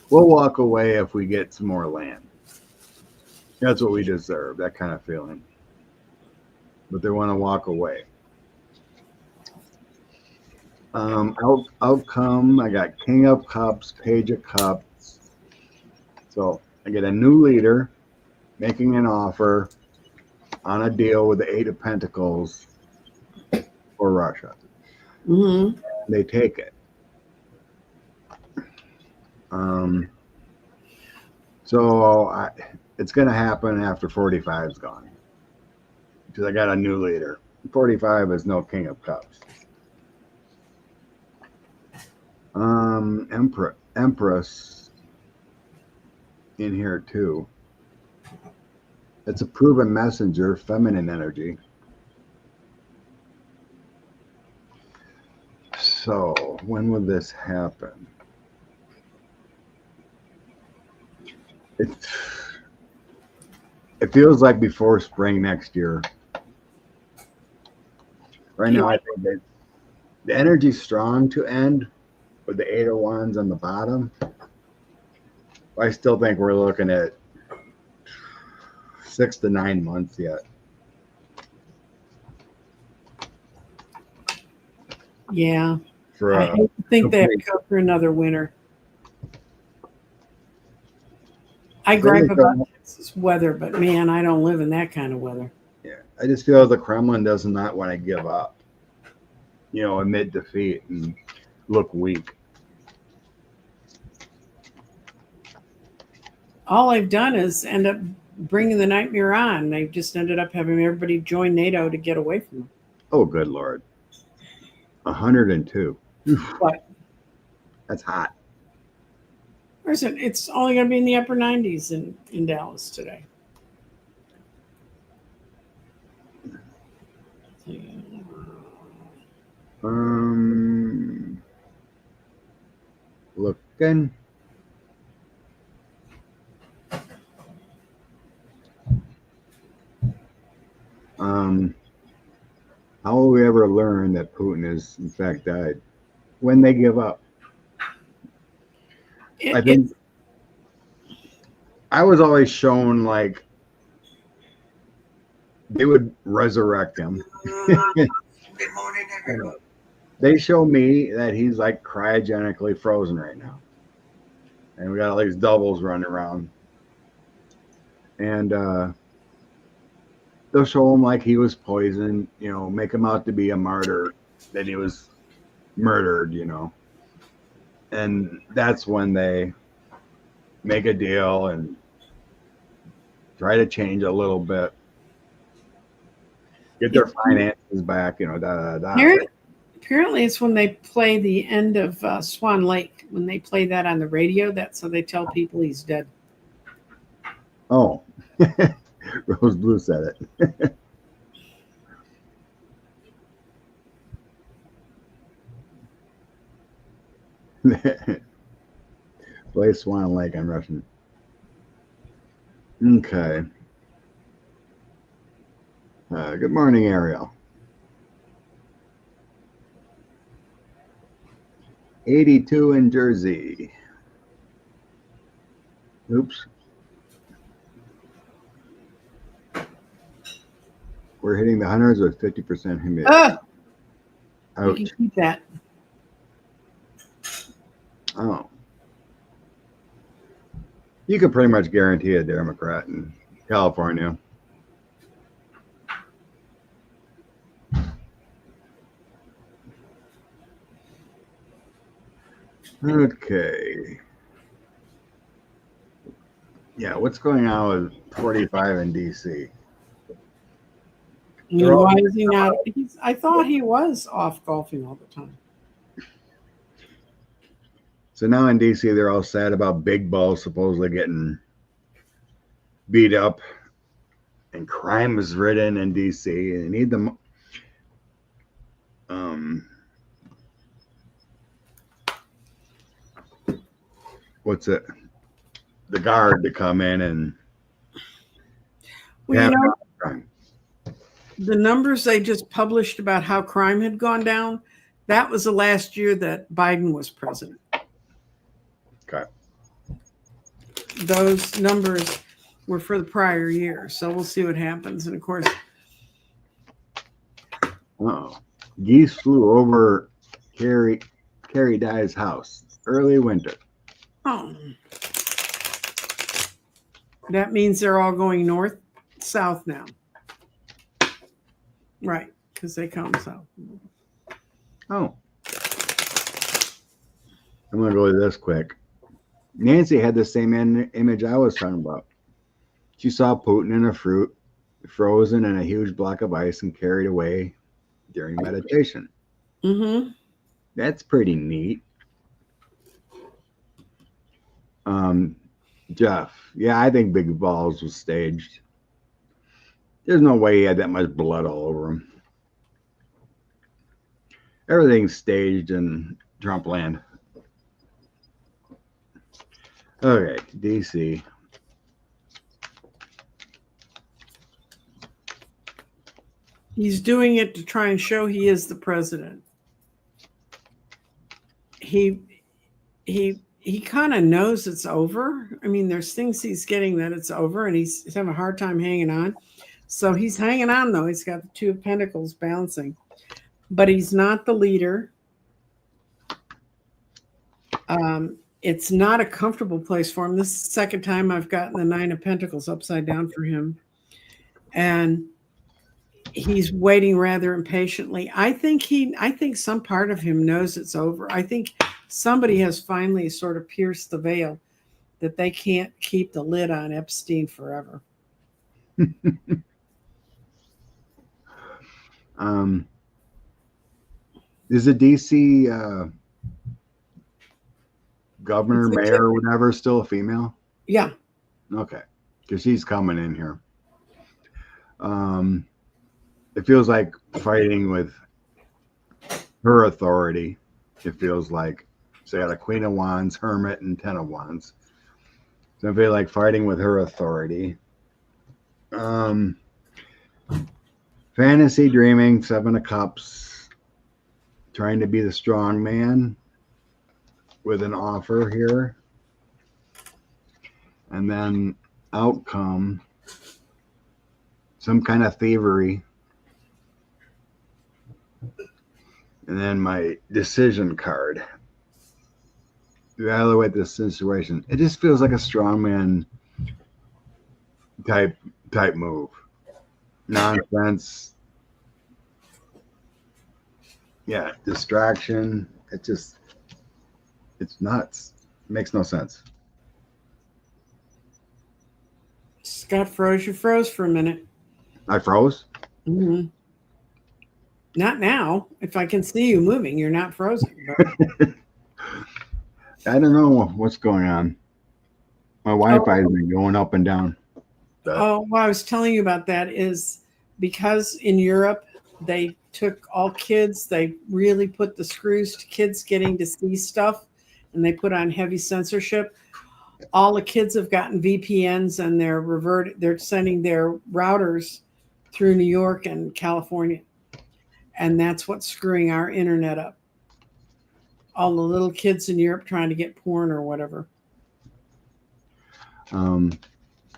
We'll walk away if we get some more land. That's what we deserve, that kind of feeling. But they want to walk away. Outcome, I got King of Cups, Page of Cups. So I get a new leader making an offer on a deal with the Eight of Pentacles for Russia. Mm-hmm. They take it. Um, so it's going to happen after 45 is gone because I got a new leader. 45 is no King of Cups. Empress in here too. It's a proven messenger, feminine energy. So when will this happen? It, it feels like before spring next year. Right now, I think that the energy's strong to end with the Eight of Wands on the bottom. I still think we're looking at 6 to 9 months yet. Yeah. For I hate to think they have to go through another winter. I gripe about Texas weather, but man, I don't live in that kind of weather. Yeah, I just feel the Kremlin does not want to give up, you know, amid defeat and look weak. All I've done is end up bringing the nightmare on. They've just ended up having everybody join NATO to get away from them. Oh, good Lord. 102. What? That's hot. Listen, it's only going to be in the upper 90s in Dallas today. Looking. How will we ever learn that Putin is in fact died? When they give up. I think I was always shown like they would resurrect him. Good morning, everyone. They show me that he's like cryogenically frozen right now. And we got all these doubles running around. And they'll show him like he was poisoned, you know, make him out to be a martyr, that he was murdered, you know. And that's when they make a deal and try to change a little bit, get their finances back, you know, da da da. Apparently, it's when they play the end of Swan Lake. When they play that on the radio, that's so they tell people he's dead. Oh, Rose Blue said it. Play Swan Lake on Russian. Okay. Good morning, Ariel. 82 in Jersey. Oops. We're hitting the hundreds with 50% humidity. You can keep that. Oh. You could pretty much guarantee a Democrat in California. Okay. Yeah, what's going on with 45 in DC? I mean, why is he not? I thought he was off golfing all the time. So now in DC, they're all sad about big balls supposedly getting beat up, and crime is ridden in DC. They need them. What's it? The guard to come in and. Well, crime. The numbers they just published about how crime had gone down, that was the last year that Biden was president. Okay. Those numbers were for the prior year, so we'll see what happens. And of course, geese flew over Carrie Dye's house early winter. oh, that means they're all going south now. Right, because they come south. Oh. I'm going to go to this quick. Nancy had the same image I was talking about. She saw Putin in a fruit, frozen in a huge block of ice and carried away during meditation. Mm-hmm. That's pretty neat. Jeff, yeah, I think Big Balls was staged. There's no way he had that much blood all over him. Everything's staged in Trump land. Okay, DC. He's doing it to try and show he is the president. He kind of knows it's over. I mean, there's things he's getting that it's over, and he's having a hard time hanging on. So he's hanging on, though. He's got the Two of Pentacles bouncing. But he's not the leader. It's not a comfortable place for him. This is the second time I've gotten the Nine of Pentacles upside down for him. And he's waiting rather impatiently. I think some part of him knows it's over. I think somebody has finally sort of pierced the veil that they can't keep the lid on Epstein forever. Is the DC governor, mayor, or whatever still a female? Yeah. Okay, because she's coming in here. It feels like fighting with her authority. It feels like, so I got a Queen of Wands, Hermit, and Ten of Wands. So I feel like fighting with her authority. Fantasy dreaming, Seven of Cups, trying to be the strong man with an offer here. And then outcome, some kind of thievery. And then my decision card. Evaluate this situation. It just feels like a strongman type move. Nonsense. Yeah, distraction. It's nuts. It makes no sense. Scott froze. You froze for a minute. I froze? Mm-hmm. Not now. If I can see you moving, you're not frozen. I don't know what's going on. My Wi-Fi has been going up and down. Oh, what I was telling you about that is because in Europe, they took all kids, they really put the screws to kids getting to see stuff, and they put on heavy censorship. All the kids have gotten VPNs, and they're sending their routers through New York and California. And that's what's screwing our internet up. All the little kids in Europe trying to get porn or whatever.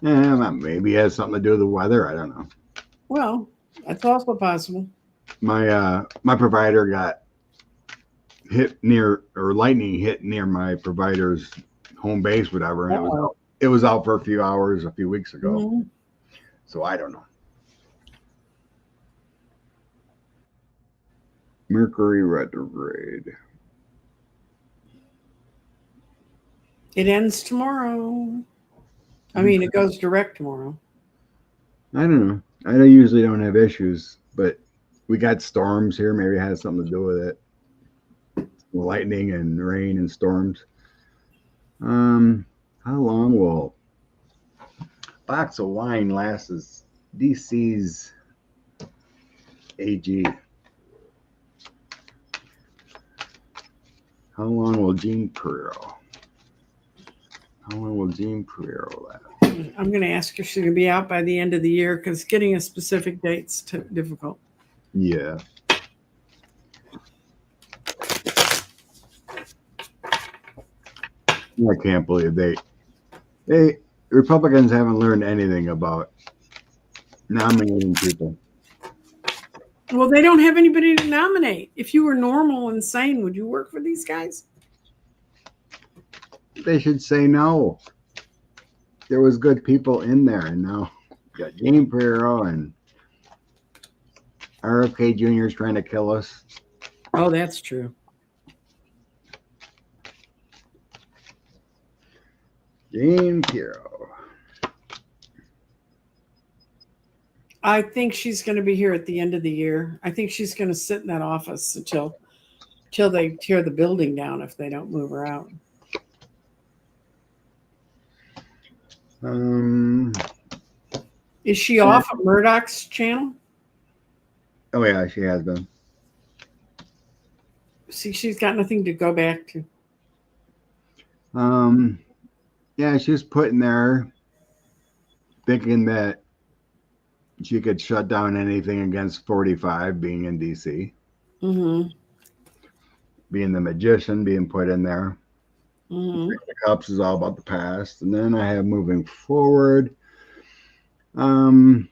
Yeah, maybe it has something to do with the weather. I don't know. Well, that's also possible. My provider got hit near, or lightning hit near my provider's home base, whatever, and it was out for a few hours a few weeks ago. Mm-hmm. So I don't know. Mercury retrograde. It ends tomorrow. I mean, it goes direct tomorrow. I don't know. I usually don't have issues but we got storms here. Maybe it has something to do with it. Lightning and rain and storms. How long will box of wine last as DC's AG? How long will Jean Perreault? How long will Jean Perreault last? I'm going to ask if she's going to be out by the end of the year because getting a specific date's difficult. Yeah. I can't believe they Republicans haven't learned anything about nominating people. Well, they don't have anybody to nominate. If you were normal and sane, would you work for these guys? They should say no. There was good people in there, and now you got Jean Perreault and RFK Jr. is trying to kill us. Oh, that's true. Jean Perreault. I think she's going to be here at the end of the year. I think she's going to sit in that office until they tear the building down if they don't move her out. Is she off of Murdoch's channel? Oh yeah, she has been. See, she's got nothing to go back to. Yeah, she was put in there thinking that she could shut down anything against 45 being in DC. Mm-hmm. Being the magician being put in there. Mm-hmm. The Cups is all about the past. And then I have moving forward. I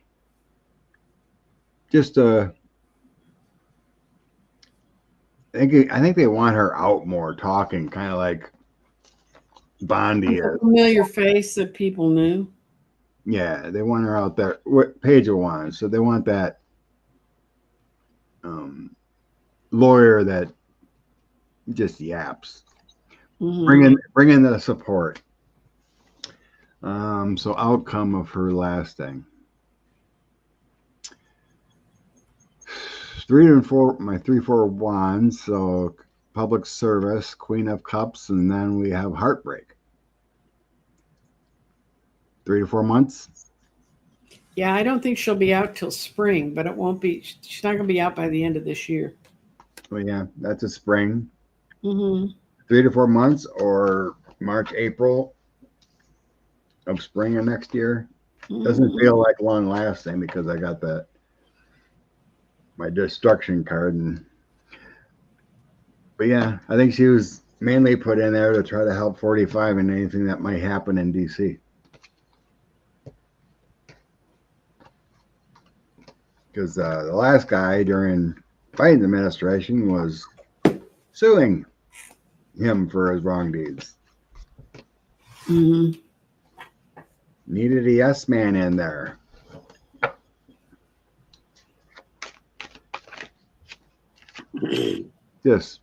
think they want her out more talking, kind of like Bondi is. A familiar face that people knew. Yeah, they want her out there. What Pedro wants, so they want that lawyer that just yaps. Mm-hmm. Bring in the support. So outcome of her last thing. 3 and 4, my 3-4 wands. So public service, Queen of Cups, and then we have heartbreak. 3 to 4 months. Yeah, I don't think she'll be out till spring, but it won't be. She's not going to be out by the end of this year. Well, yeah, that's a spring. Mm-hmm. 3 to 4 months, or March, April of spring of next year. Doesn't feel like long lasting because I got my destruction card. But yeah, I think she was mainly put in there to try to help 45 and anything that might happen in DC. Because the last guy during Biden's administration was suing him for his wrong deeds. Mm-hmm. Needed a yes man in there. Just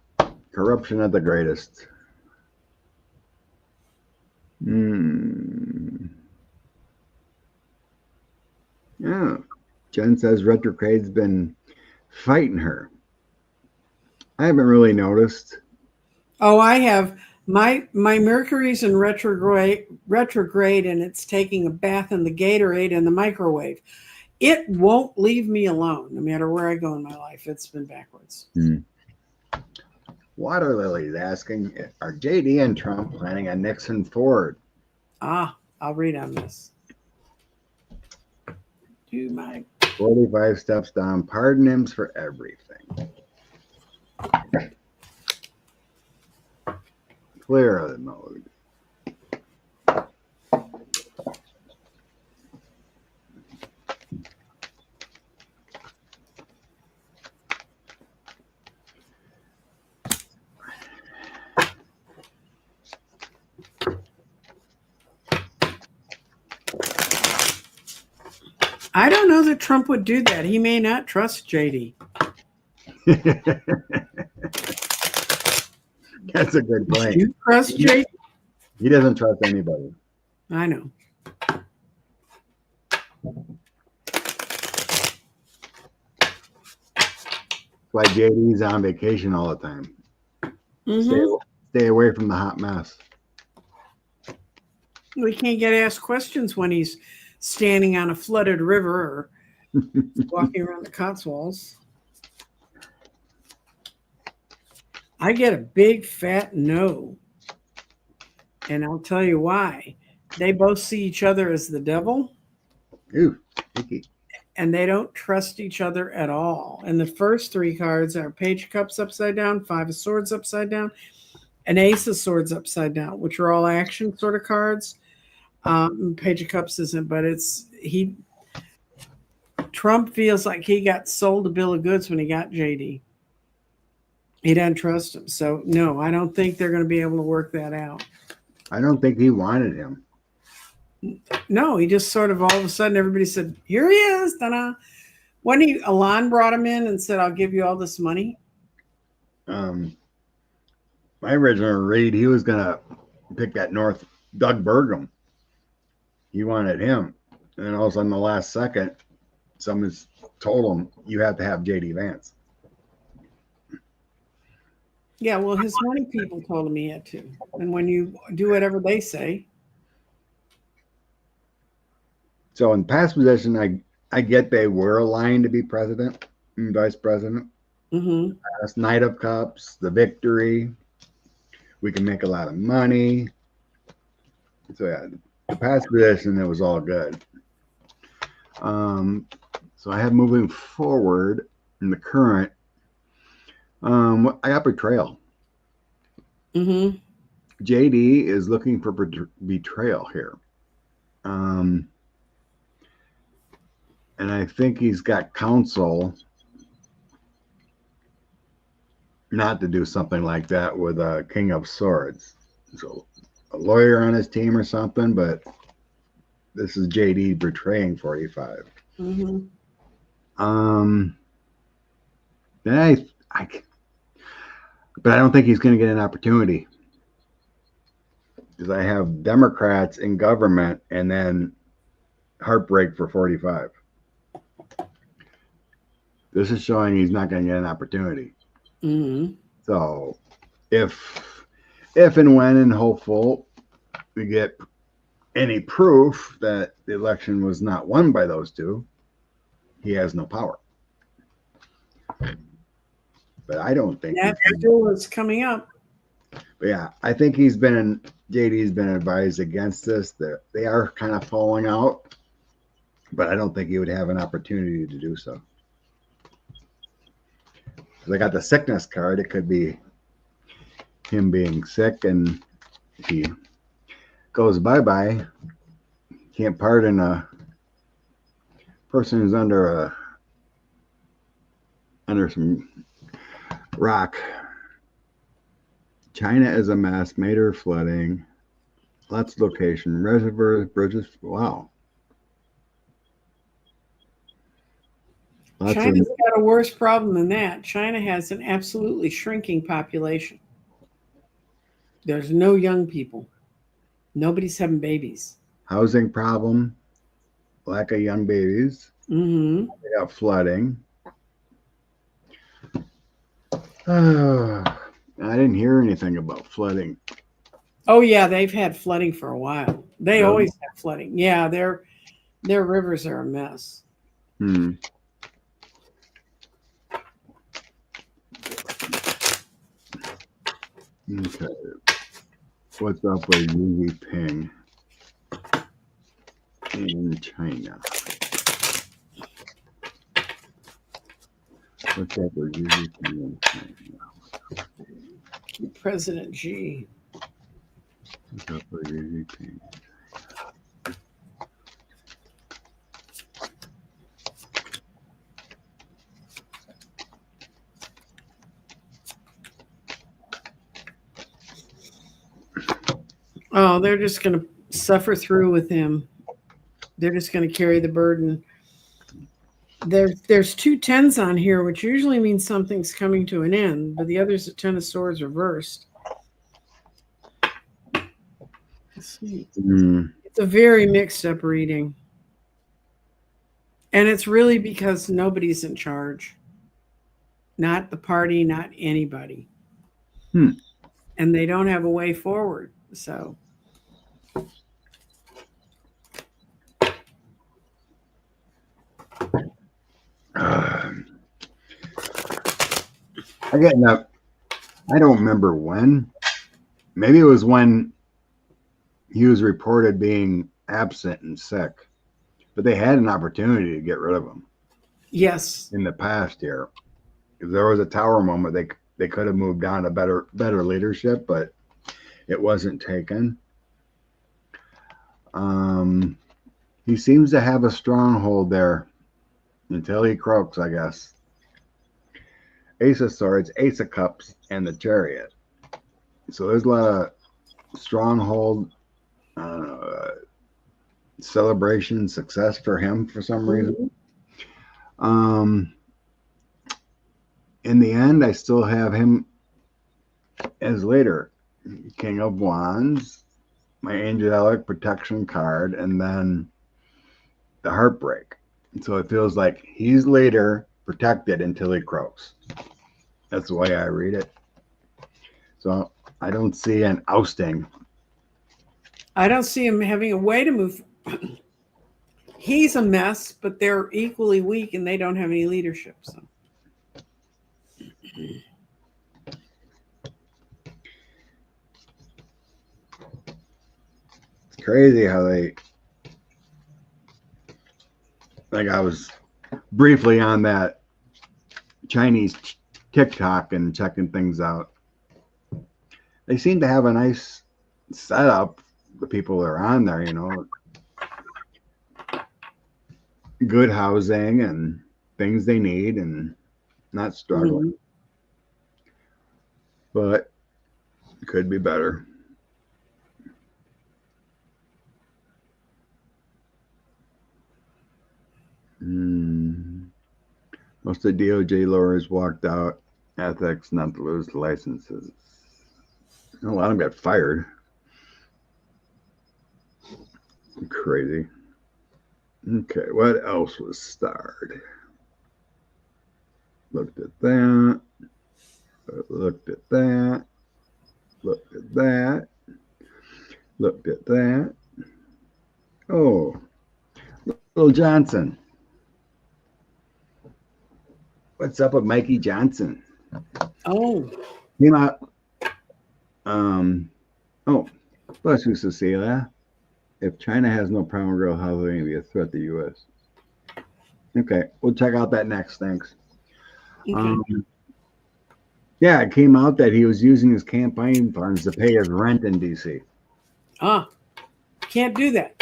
corruption at the greatest. Yeah. Jen says retrograde's been fighting her. I haven't really noticed. Oh, I have. My Mercury's in retrograde, and it's taking a bath in the Gatorade and the microwave. It won't leave me alone, no matter where I go in my life. It's been backwards. Water Lily's asking, are JD and Trump planning on Nixon Ford? I'll read on this. Do my 45 steps down, pardon him for everything. Clear the mode. I don't know that Trump would do that. He may not trust JD. That's a good point. Do you trust JD? He doesn't trust anybody. I know. why JD's on vacation all the time. Mhm. Stay away from the hot mess. We can't get asked questions when he's standing on a flooded river or walking around the Cotswolds. I get a big fat no. And I'll tell you why. They both see each other as the devil. Ooh, icky. And they don't trust each other at all. And the first three cards are Page of Cups upside down, Five of Swords upside down, and Ace of Swords upside down, which are all action sort of cards. Page of Cups isn't, but Trump feels like he got sold a bill of goods when he got JD. He doesn't trust him. So no, I don't think they're going to be able to work that out. I don't think he wanted him. No, he just sort of all of a sudden everybody said, here he is. Ta-da. When Alon brought him in and said, I'll give you all this money. My original read, he was gonna pick that Doug Burgum. He wanted him. And then all of a sudden the last second, someone's told him you have to have JD Vance. Yeah, well, his money people told him he had to. And when you do whatever they say. So in past position, I get they were aligned to be president and vice president. Mm-hmm. Last Knight of Cups, the victory. We can make a lot of money. So yeah, the past position, it was all good. So I have moving forward in the current. I got betrayal. Mm-hmm. JD is looking for betrayal here. And I think he's got counsel not to do something like that with a King of Swords. So a lawyer on his team or something, but this is JD betraying 45. Mm-hmm. Then but I don't think he's going to get an opportunity because I have Democrats in government and then heartbreak for 45. This is showing he's not going to get an opportunity. Mm-hmm. So if and when and hopeful we get any proof that the election was not won by those two, he has no power. But I don't think that still is coming up. But yeah, I think JD's been advised against this. They are kind of falling out, but I don't think he would have an opportunity to do so. I got the sickness card. It could be him being sick, and if he goes bye-bye, can't pardon a person who's under some rock. China is a mess. Major flooding. Lots of location. Reservoirs, bridges. Wow. China's got a worse problem than that. China has an absolutely shrinking population. There's no young people. Nobody's having babies. Housing problem. Lack of young babies. Mm-hmm. They got flooding. I didn't hear anything about flooding. Oh yeah, they've had flooding for a while. They always have flooding. Yeah, their rivers are a mess. Okay. What's up with Xi Jinping in China? What's up with Xi Jinping in China? President Xi. What's up with Xi Jinping? Oh, they're just going to suffer through with him. They're just going to carry the burden. There's 2 10s on here, which usually means something's coming to an end, but the other's a 10 of swords reversed. Let's see. It's a very mixed up reading. And it's really because nobody's in charge. not the party, not anybody. Hmm. And they don't have a way forward. So Again, I don't remember when. Maybe it was when he was reported being absent and sick, but they had an opportunity to get rid of him yes. in the past year. If there was a tower moment, they could have moved on to better leadership, but it wasn't taken. He seems to have a stronghold there until he croaks, I guess. Ace of Swords, Ace of Cups, and the Chariot. So there's a lot of stronghold celebration, success for him for some reason. In the end, I still have him as leader. King of Wands, my angelic protection card, and then the heartbreak. So it feels like he's leader, protected until he croaks. That's the way I read it. So I don't see an ousting. I don't see him having a way to move. He's a mess, but they're equally weak and they don't have any leadership. So It's crazy how they, like, I was briefly on that Chinese TikTok and checking things out. They seem to have a nice setup. The people that are on there, you know, good housing and things they need and not struggling. But it could be better. Most of the DOJ lawyers walked out. Ethics not to lose licenses. A lot of them got fired. Crazy. Okay, what else was starred? Looked at that. Looked at that. Looked at that. Looked at that. Oh, Little Johnson. What's up with Mikey Johnson? oh, Came out. Oh, bless you, Cecilia. If China has no problem with how they be a threat to the U.S. Okay, we'll check out that next. Thanks. okay. Yeah, it came out that he was using his campaign funds to pay his rent in D.C. Can't do that.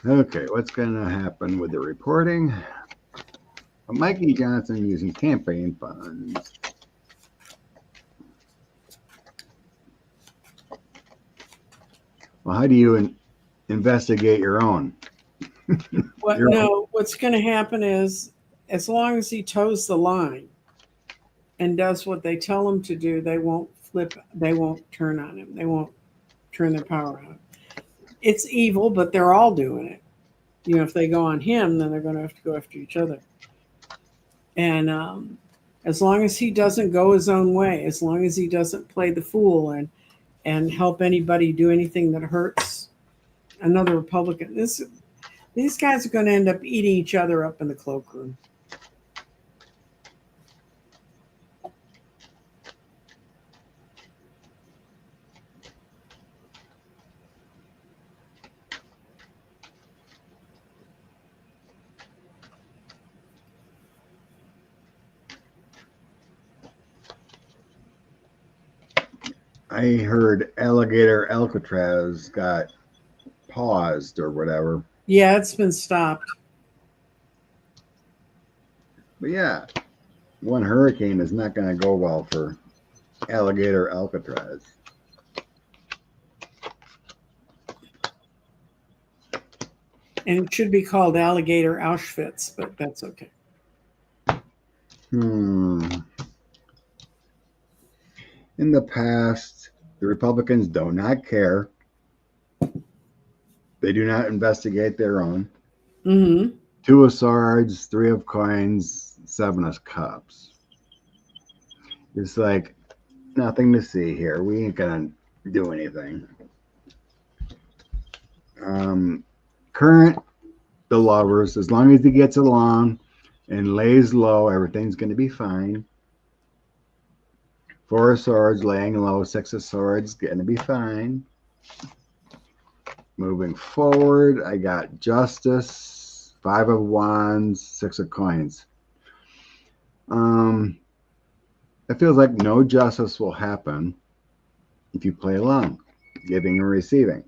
Okay, what's going to happen with the reporting? Mikey Johnson using campaign funds. Well, how do you investigate your own? What's going to happen is as long as he toes the line and does what they tell him to do, they won't turn on him. They won't turn their power on. It's evil, but they're all doing it. You know, if they go on him, then they're going to have to go after each other. And as long as he doesn't go his own way, as long as he doesn't play the fool and help anybody do anything that hurts another Republican, these guys are going to end up eating each other up in the cloakroom. I heard Alligator Alcatraz got paused or whatever. Yeah, it's been stopped. But yeah, one hurricane is not going to go well for Alligator Alcatraz. And it should be called Alligator Auschwitz, but that's okay. In the past, the Republicans do not care. They do not investigate their own. Mm-hmm. 2 of swords, 3 of coins, 7 of cups. It's like nothing to see here. We ain't gonna do anything. Current, the lovers, as long as he gets along and lays low, everything's gonna be fine. 4 of swords, laying low. 6 of swords, gonna be fine. Moving forward, I got justice, 5 of wands, 6 of coins. It feels like no justice will happen if you play along, giving and receiving.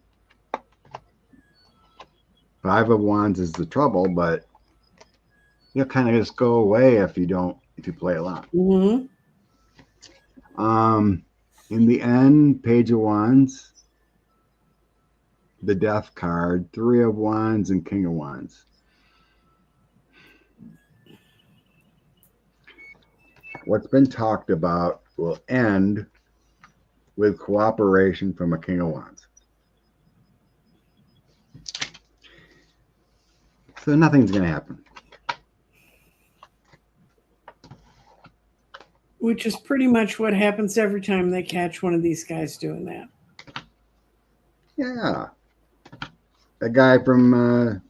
5 of wands is the trouble, but you'll kind of just go away if you play along. Mm-hmm. In the end, page of wands, the death card, 3 of wands, and king of wands. What's been talked about will end with cooperation from a king of wands. So nothing's going to happen. Which is pretty much what happens every time they catch one of these guys doing that. Yeah. The guy from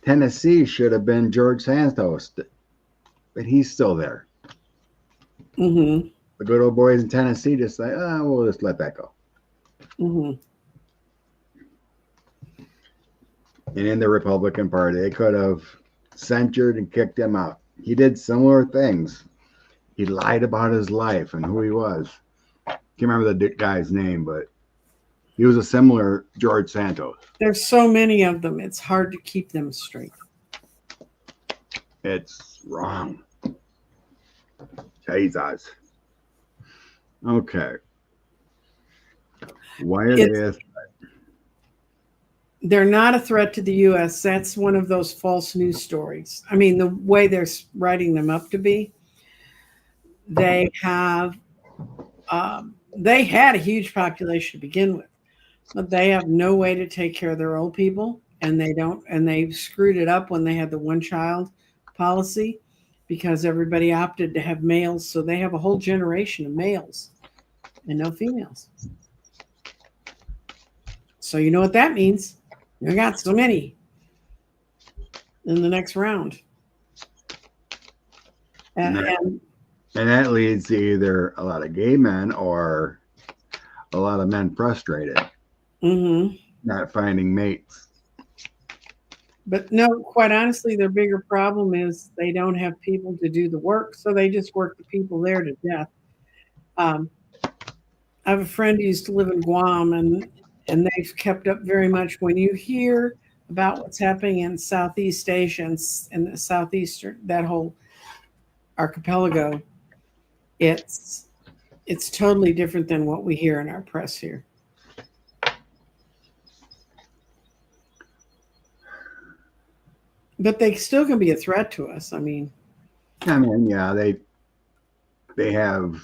Tennessee should have been George Santos, but he's still there. Mm-hmm. The good old boys in Tennessee just say, oh, we'll just let that go. Mm-hmm. And in the Republican Party, they could have censured and kicked him out. He did similar things. He lied about his life and who he was. Can't remember the guy's name, but he was a similar George Santos. There's so many of them, it's hard to keep them straight. It's wrong. Jesus. Okay. Why are they? They're not a threat to the U.S. That's one of those false news stories. I mean, the way they're writing them up to be. They have, they had a huge population to begin with, but they have no way to take care of their old people, and they screwed it up when they had the one-child policy because everybody opted to have males, so they have a whole generation of males and no females. So you know what that means. You got so many in the next round. And that leads to either a lot of gay men or a lot of men frustrated, not finding mates. But no, quite honestly, their bigger problem is they don't have people to do the work, so they just work the people there to death. I have a friend who used to live in Guam, and they've kept up very much. When you hear about what's happening in Southeast Asia and in the southeastern, that whole archipelago, it's totally different than what we hear in our press here. But they still can be a threat to us. I mean, yeah, they have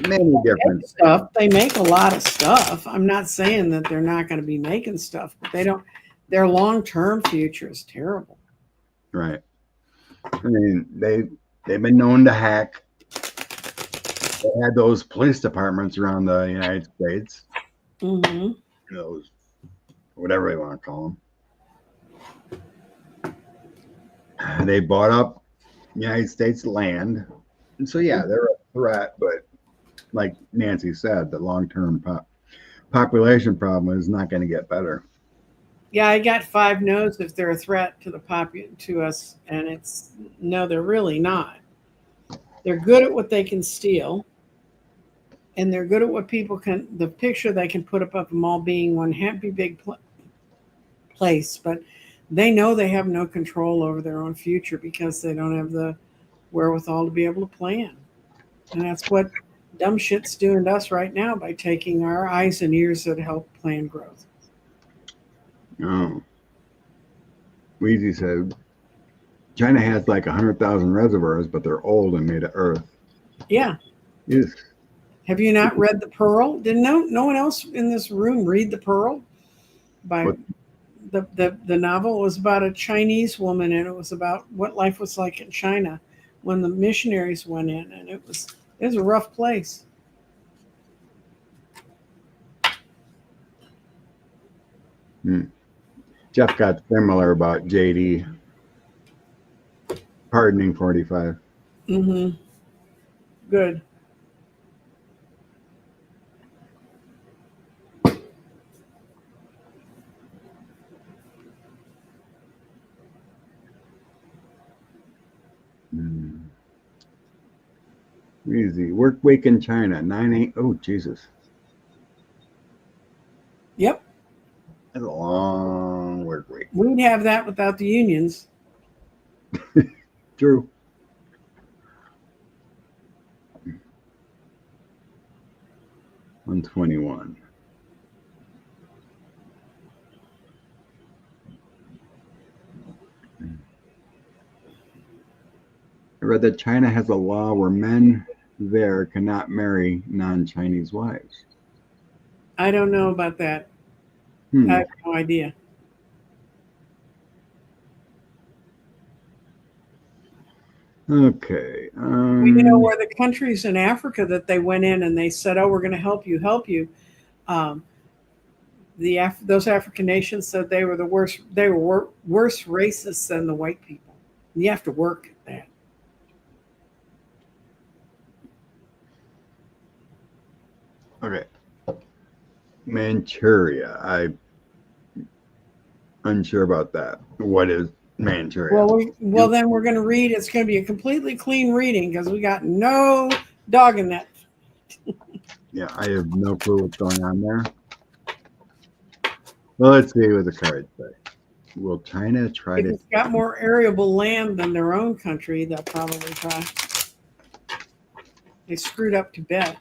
many different stuff. They make a lot of stuff. I'm not saying that they're not going to be making stuff, but they don't. Their long-term future is terrible. Right. I mean, they've been known to hack. They had those police departments around the United States. Mm-hmm. Those, whatever they want to call them. They bought up United States land. And so, yeah, they're a threat. But like Nancy said, the long-term population problem is not going to get better. Yeah, I got 5 no's if they're a threat to to us. And it's no, they're really not. They're good at what they can steal. And they're good at what people can, the picture they can put up of them all being one happy big place. But they know they have no control over their own future because they don't have the wherewithal to be able to plan. And that's what dumb shit's doing to us right now by taking our eyes and ears that help plan growth. Oh. Weezy said, China has like 100,000 reservoirs, but they're old and made of earth. Yeah. Yes. Have you not read The Pearl? Did no one else in this room read The Pearl? By What? the novel was about a Chinese woman, and it was about what life was like in China when the missionaries went in, and it was a rough place. Jeff got similar about JD pardoning 45. Mm-hmm. Good. Easy. Work week in China. 9-8. Oh, Jesus. Yep. That's a long work week. We'd have that without the unions. True. $121. I read that China has a law where men there cannot marry non-Chinese wives. I don't know about that. I have no idea. Okay. We know where the countries in Africa that they went in and they said, "Oh, we're going to help you." Those African nations said they were the worst. They were worse racists than the white people. And you have to work at that. Okay. Manchuria. I'm unsure about that. What is Manchuria? Well, then we're going to read. It's going to be a completely clean reading because we got no dog in that. Yeah, I have no clue what's going on there. Well, let's see what the cards say. Will China try If to? it's got more arable land than their own country, they'll probably try. They screwed up Tibet.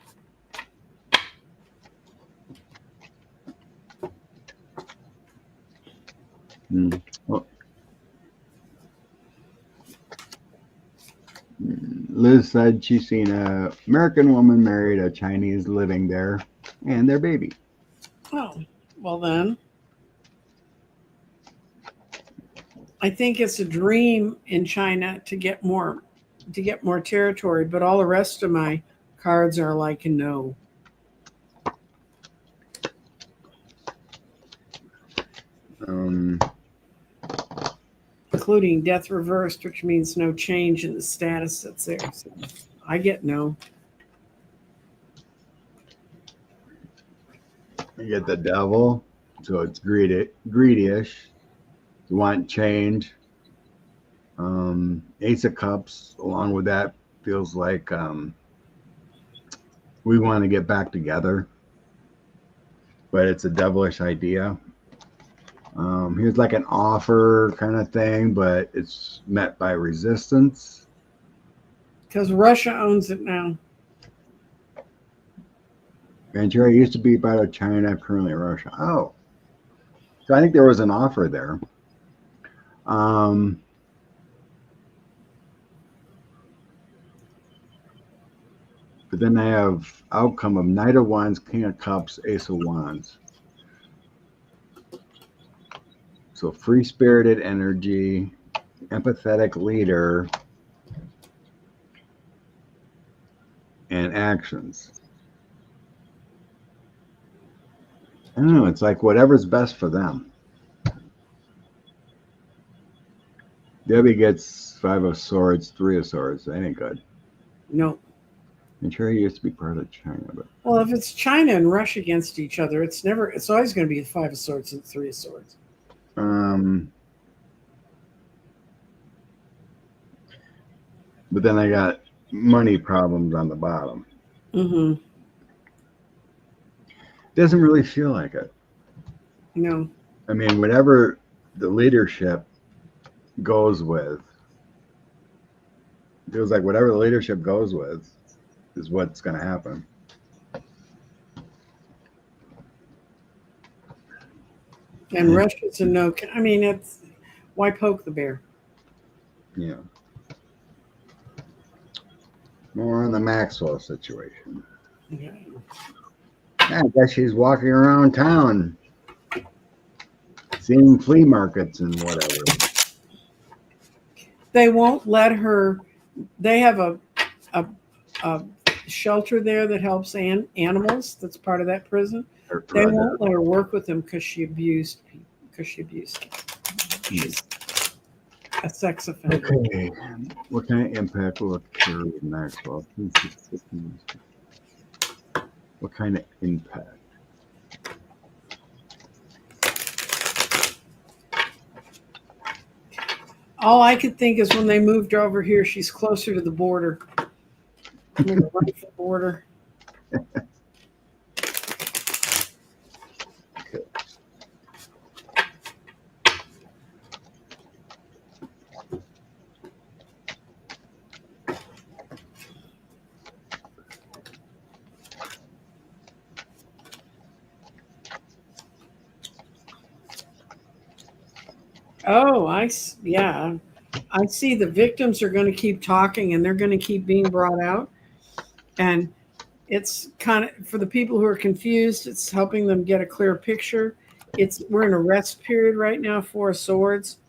Well, Liz said she's seen an American woman married a Chinese living there and their baby. Oh, well then. I think it's a dream in China to get more territory, but all the rest of my cards are like no. Including death reversed, which means no change in the status that's there. So I get no. You get the devil, so it's greedy-ish. You want change. Ace of Cups, along with that, feels like we want to get back together, but it's a devilish idea. Here's like an offer kind of thing, but it's met by resistance. Because Russia owns it now. Manchuria used to be part of China, currently Russia. Oh, so I think there was an offer there. But then I have outcome of Knight of Wands, King of Cups, Ace of Wands. So free-spirited energy, empathetic leader, and actions. I don't know. It's like whatever's best for them. Debbie gets 5 of Swords, 3 of Swords. That ain't good. No. Manchuria used to be part of China, but Well, if it's China and Russia against each other, it's always going to be the 5 of Swords and 3 of Swords. But then I got money problems on the bottom. Mm-hmm. Doesn't really feel like it. No. I mean, whatever the leadership goes with, it feels like whatever the leadership goes with is what's going to happen. And Russia's a no. I mean, it's why poke the bear? Yeah. More on the Maxwell situation. Okay. I guess she's walking around town, seeing flea markets and whatever. They won't let her. They have a shelter there that helps animals. That's part of that prison. They won't let her work with them because she abused people. Because she abused them. She's a sex offender. Okay. What kind of impact will occur with Maxwell? What kind of impact? All I could think is when they moved her over here, she's closer to the border. The rifle border. Oh, yeah. I see the victims are going to keep talking and they're going to keep being brought out. And it's kind of, for the people who are confused, it's helping them get a clear picture. We're in a rest period right now, Four of Swords.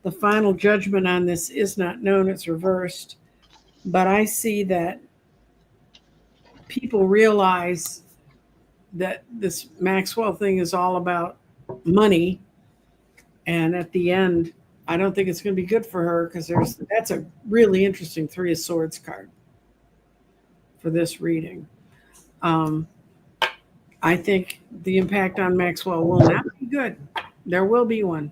The final judgment on this is not known, it's reversed. But I see that people realize that this Maxwell thing is all about money. And at the end, I don't think it's going to be good for her because that's a really interesting Three of Swords card for this reading. I think the impact on Maxwell will not be good. There will be one.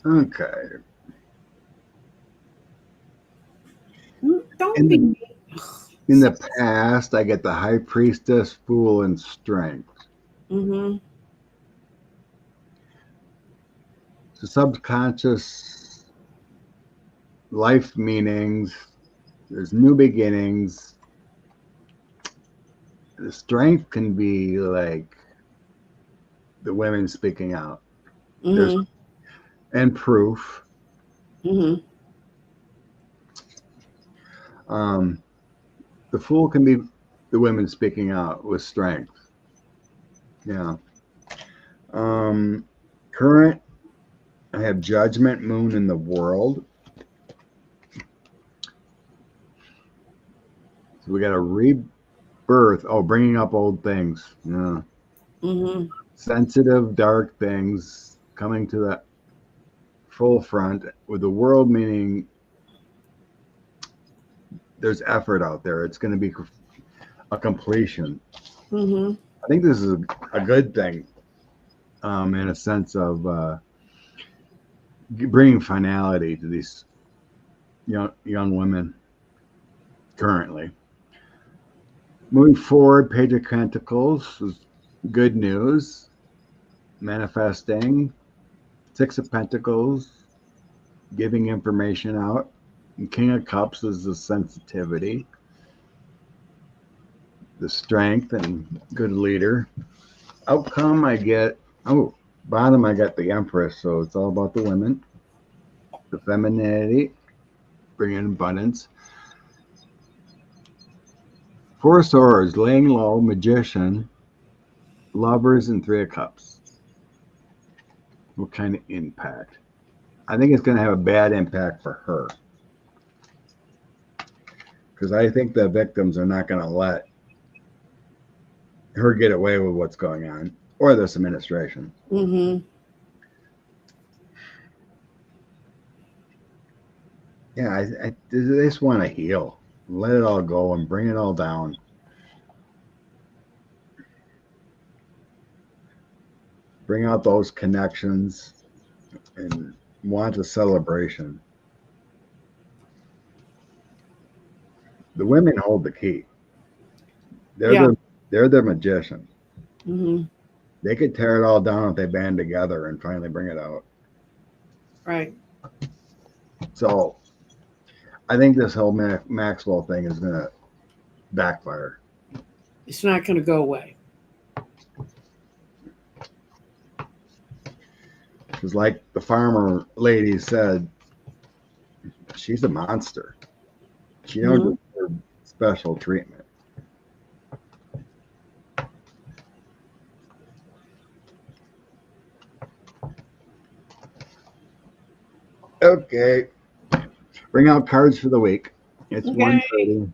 Okay. Don't be. In the past, I get the High Priestess, Fool, and Strength. Mm-hmm. So subconscious life meanings. There's new beginnings. The strength can be like the women speaking out. Mm-hmm. And proof. Mm-hmm. The Fool can be the women speaking out with strength. Yeah. Current, I have Judgment, Moon, and the World. So we got a rebirth. Oh, bringing up old things. Yeah. Mm-hmm. Sensitive, dark things coming to the full front, with the World meaning there's effort out there. It's going to be a completion. Mm-hmm. I think this is a good thing, in a sense of bringing finality to these young women currently. Moving forward, Page of Pentacles is good news. Manifesting. Six of Pentacles, giving information out. And King of Cups is the sensitivity, the strength, and good leader. Outcome, I get, bottom, I got the Empress, so it's all about the women. The femininity, bringing abundance. Four of Swords, laying low, Magician, Lovers, and Three of Cups. What kind of impact? I think it's going to have a bad impact for her. Because I think the victims are not going to let her get away with what's going on, or this administration. Mm-hmm. Yeah, they just want to heal, let it all go, and bring it all down. Bring out those connections and want a celebration. The women hold the key. They're the magician. Mm-hmm. They could tear it all down if they band together and finally bring it out. Right. So I think this whole Maxwell thing is going to backfire. It's not going to go away. Because like the farmer lady said, she's a monster. She don't deserve special treatment. Okay. Bring out cards for the week. It's Okay. 1:30.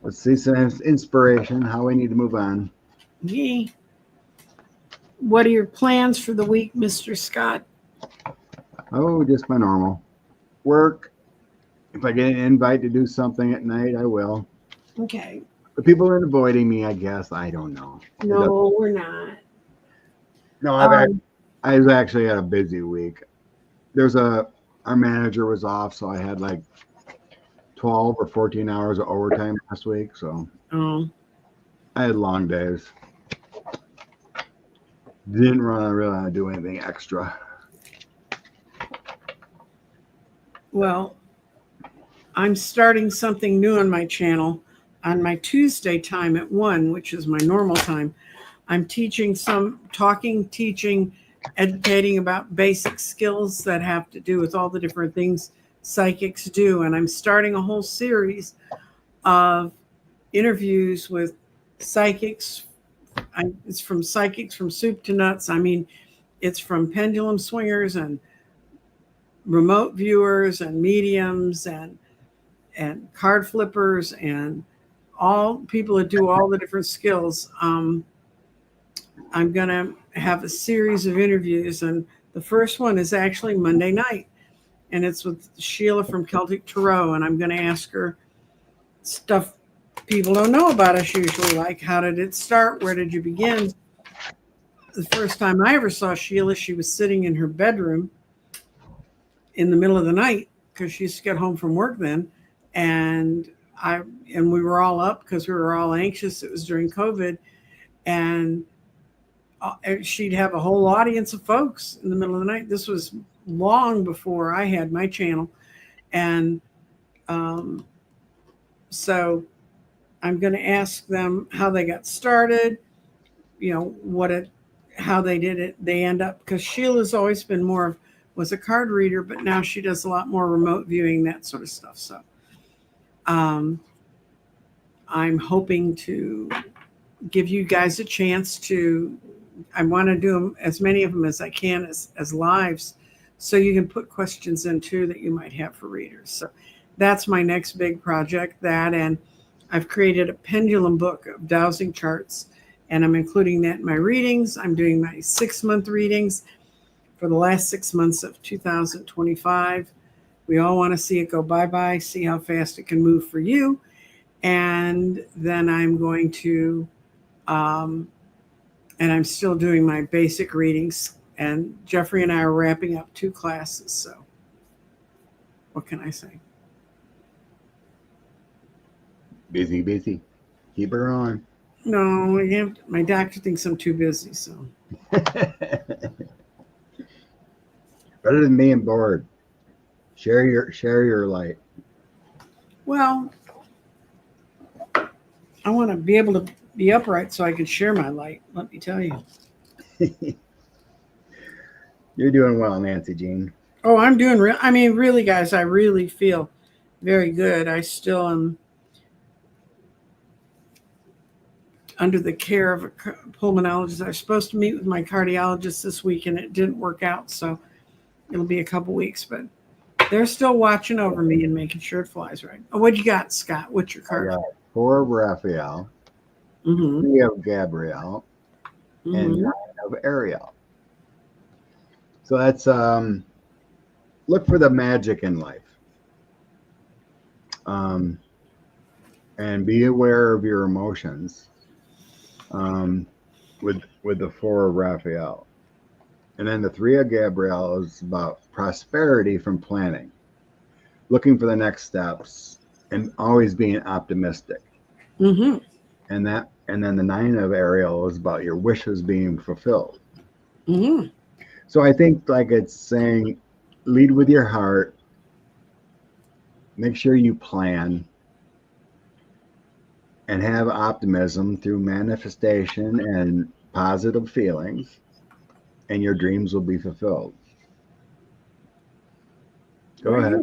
Let's see some inspiration, how we need to move on. Yee. What are your plans for the week, Mr. Scott? Oh, just my normal. Work. If I get an invite to do something at night, I will. Okay. But people are avoiding me, I guess. I don't know. No, we're not. No, Um, I've actually had a busy week. Our manager was off, so I had like 12 or 14 hours of overtime last week. So oh, I had long days. Didn't really want to do anything extra. well, I'm starting something new on my channel on my Tuesday time at 1, which is my normal time. I'm teaching teaching, educating about basic skills that have to do with all the different things psychics do. And I'm starting a whole series of interviews with psychics. It's from psychics from soup to nuts. I mean, it's from pendulum swingers and remote viewers and mediums and card flippers and all people that do all the different skills. I'm going to have a series of interviews, and the first one is actually Monday night, and it's with Sheila from Celtic Tarot, and I'm going to ask her stuff people don't know about us usually, like how did it start, where did you begin. The first time I ever saw Sheila, she was sitting in her bedroom in the middle of the night because she used to get home from work then, and we were all up because we were all anxious. It was during COVID, and she'd have a whole audience of folks in the middle of the night. This was long before I had my channel, and so I'm going to ask them how they got started, how they did it. They end up, because Sheila's always been was a card reader, but now she does a lot more remote viewing, that sort of stuff. So I'm hoping to give you guys a chance I want to do them, as many of them as I can, as lives, so you can put questions in too that you might have for readers. So that's my next big project, and I've created a pendulum book of dowsing charts, and I'm including that in my readings. I'm doing my 6-month readings for the last 6 months of 2025. We all want to see it go bye-bye, see how fast it can move for you. And then I'm going to, and I'm still doing my basic readings. And Jeffrey and I are wrapping up 2 classes. So what can I say? Busy. Keep her on. No, my doctor thinks I'm too busy. So Better than being bored. Share your light. Well, I want to be able to be upright so I can share my light. Let me tell you. You're doing well, Nancy Jean. Oh, I'm doing really, guys, I really feel very good. I still am under the care of a pulmonologist. I was supposed to meet with my cardiologist this week, and it didn't work out. So it'll be a couple weeks, but they're still watching over me and making sure it flies right. Oh, what you got, Scott? What's your card? I got 4 of Raphael, 3 of Gabrielle, and 9 of Ariel. So that's look for the magic in life. And be aware of your emotions. With the 4 of Raphael. And then the 3 of Gabrielle is about prosperity from planning, looking for the next steps, and always being optimistic. And then the 9 of Ariel is about your wishes being fulfilled. So I think, like, it's saying, lead with your heart, make sure you plan, and have optimism through manifestation and positive feelings, and your dreams will be fulfilled. Go ahead.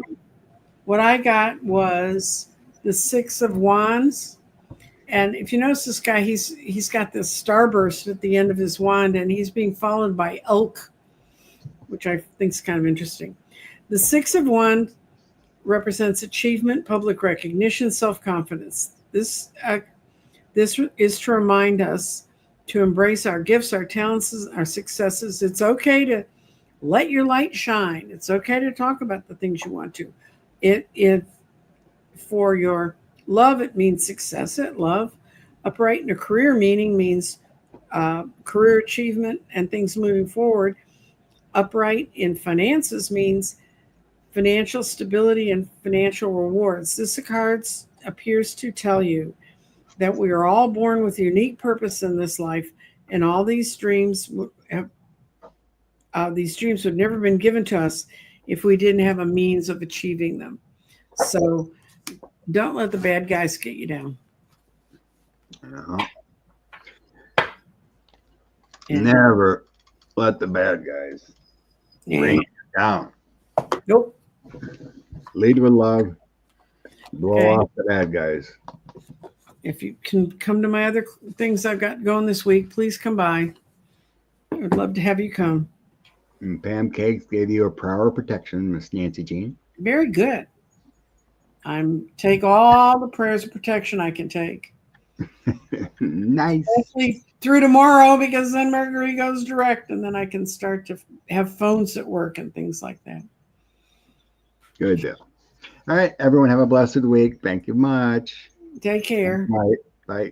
What I got was the Six of Wands. And if you notice this guy, he's got this starburst at the end of his wand, and he's being followed by elk, which I think is kind of interesting. The Six of Wands represents achievement, public recognition, self-confidence. This is to remind us to embrace our gifts, our talents, our successes. It's okay to let your light shine. It's okay to talk about the things you want to. It for your love, it means success at love. Upright in a career meaning means career achievement and things moving forward. Upright in finances means financial stability and financial rewards. This cards appears to tell you that we are all born with a unique purpose in this life, and all these dreams would never been given to us if we didn't have a means of achieving them. So don't let the bad guys get you down. No. Never let the bad guys bring you down. Nope. Lead with love. Blow off the bad guys. If you can come to my other things I've got going this week, please come by. I would love to have you come. And Pam Cakes gave you a power of protection, Miss Nancy Jean. Very good. Take all the prayers of protection I can take. Nice. Hopefully through tomorrow, because then Mercury goes direct, and then I can start to have phones at work and things like that. Good deal. All right, everyone have a blessed week. Thank you much. Take care. Bye. Bye.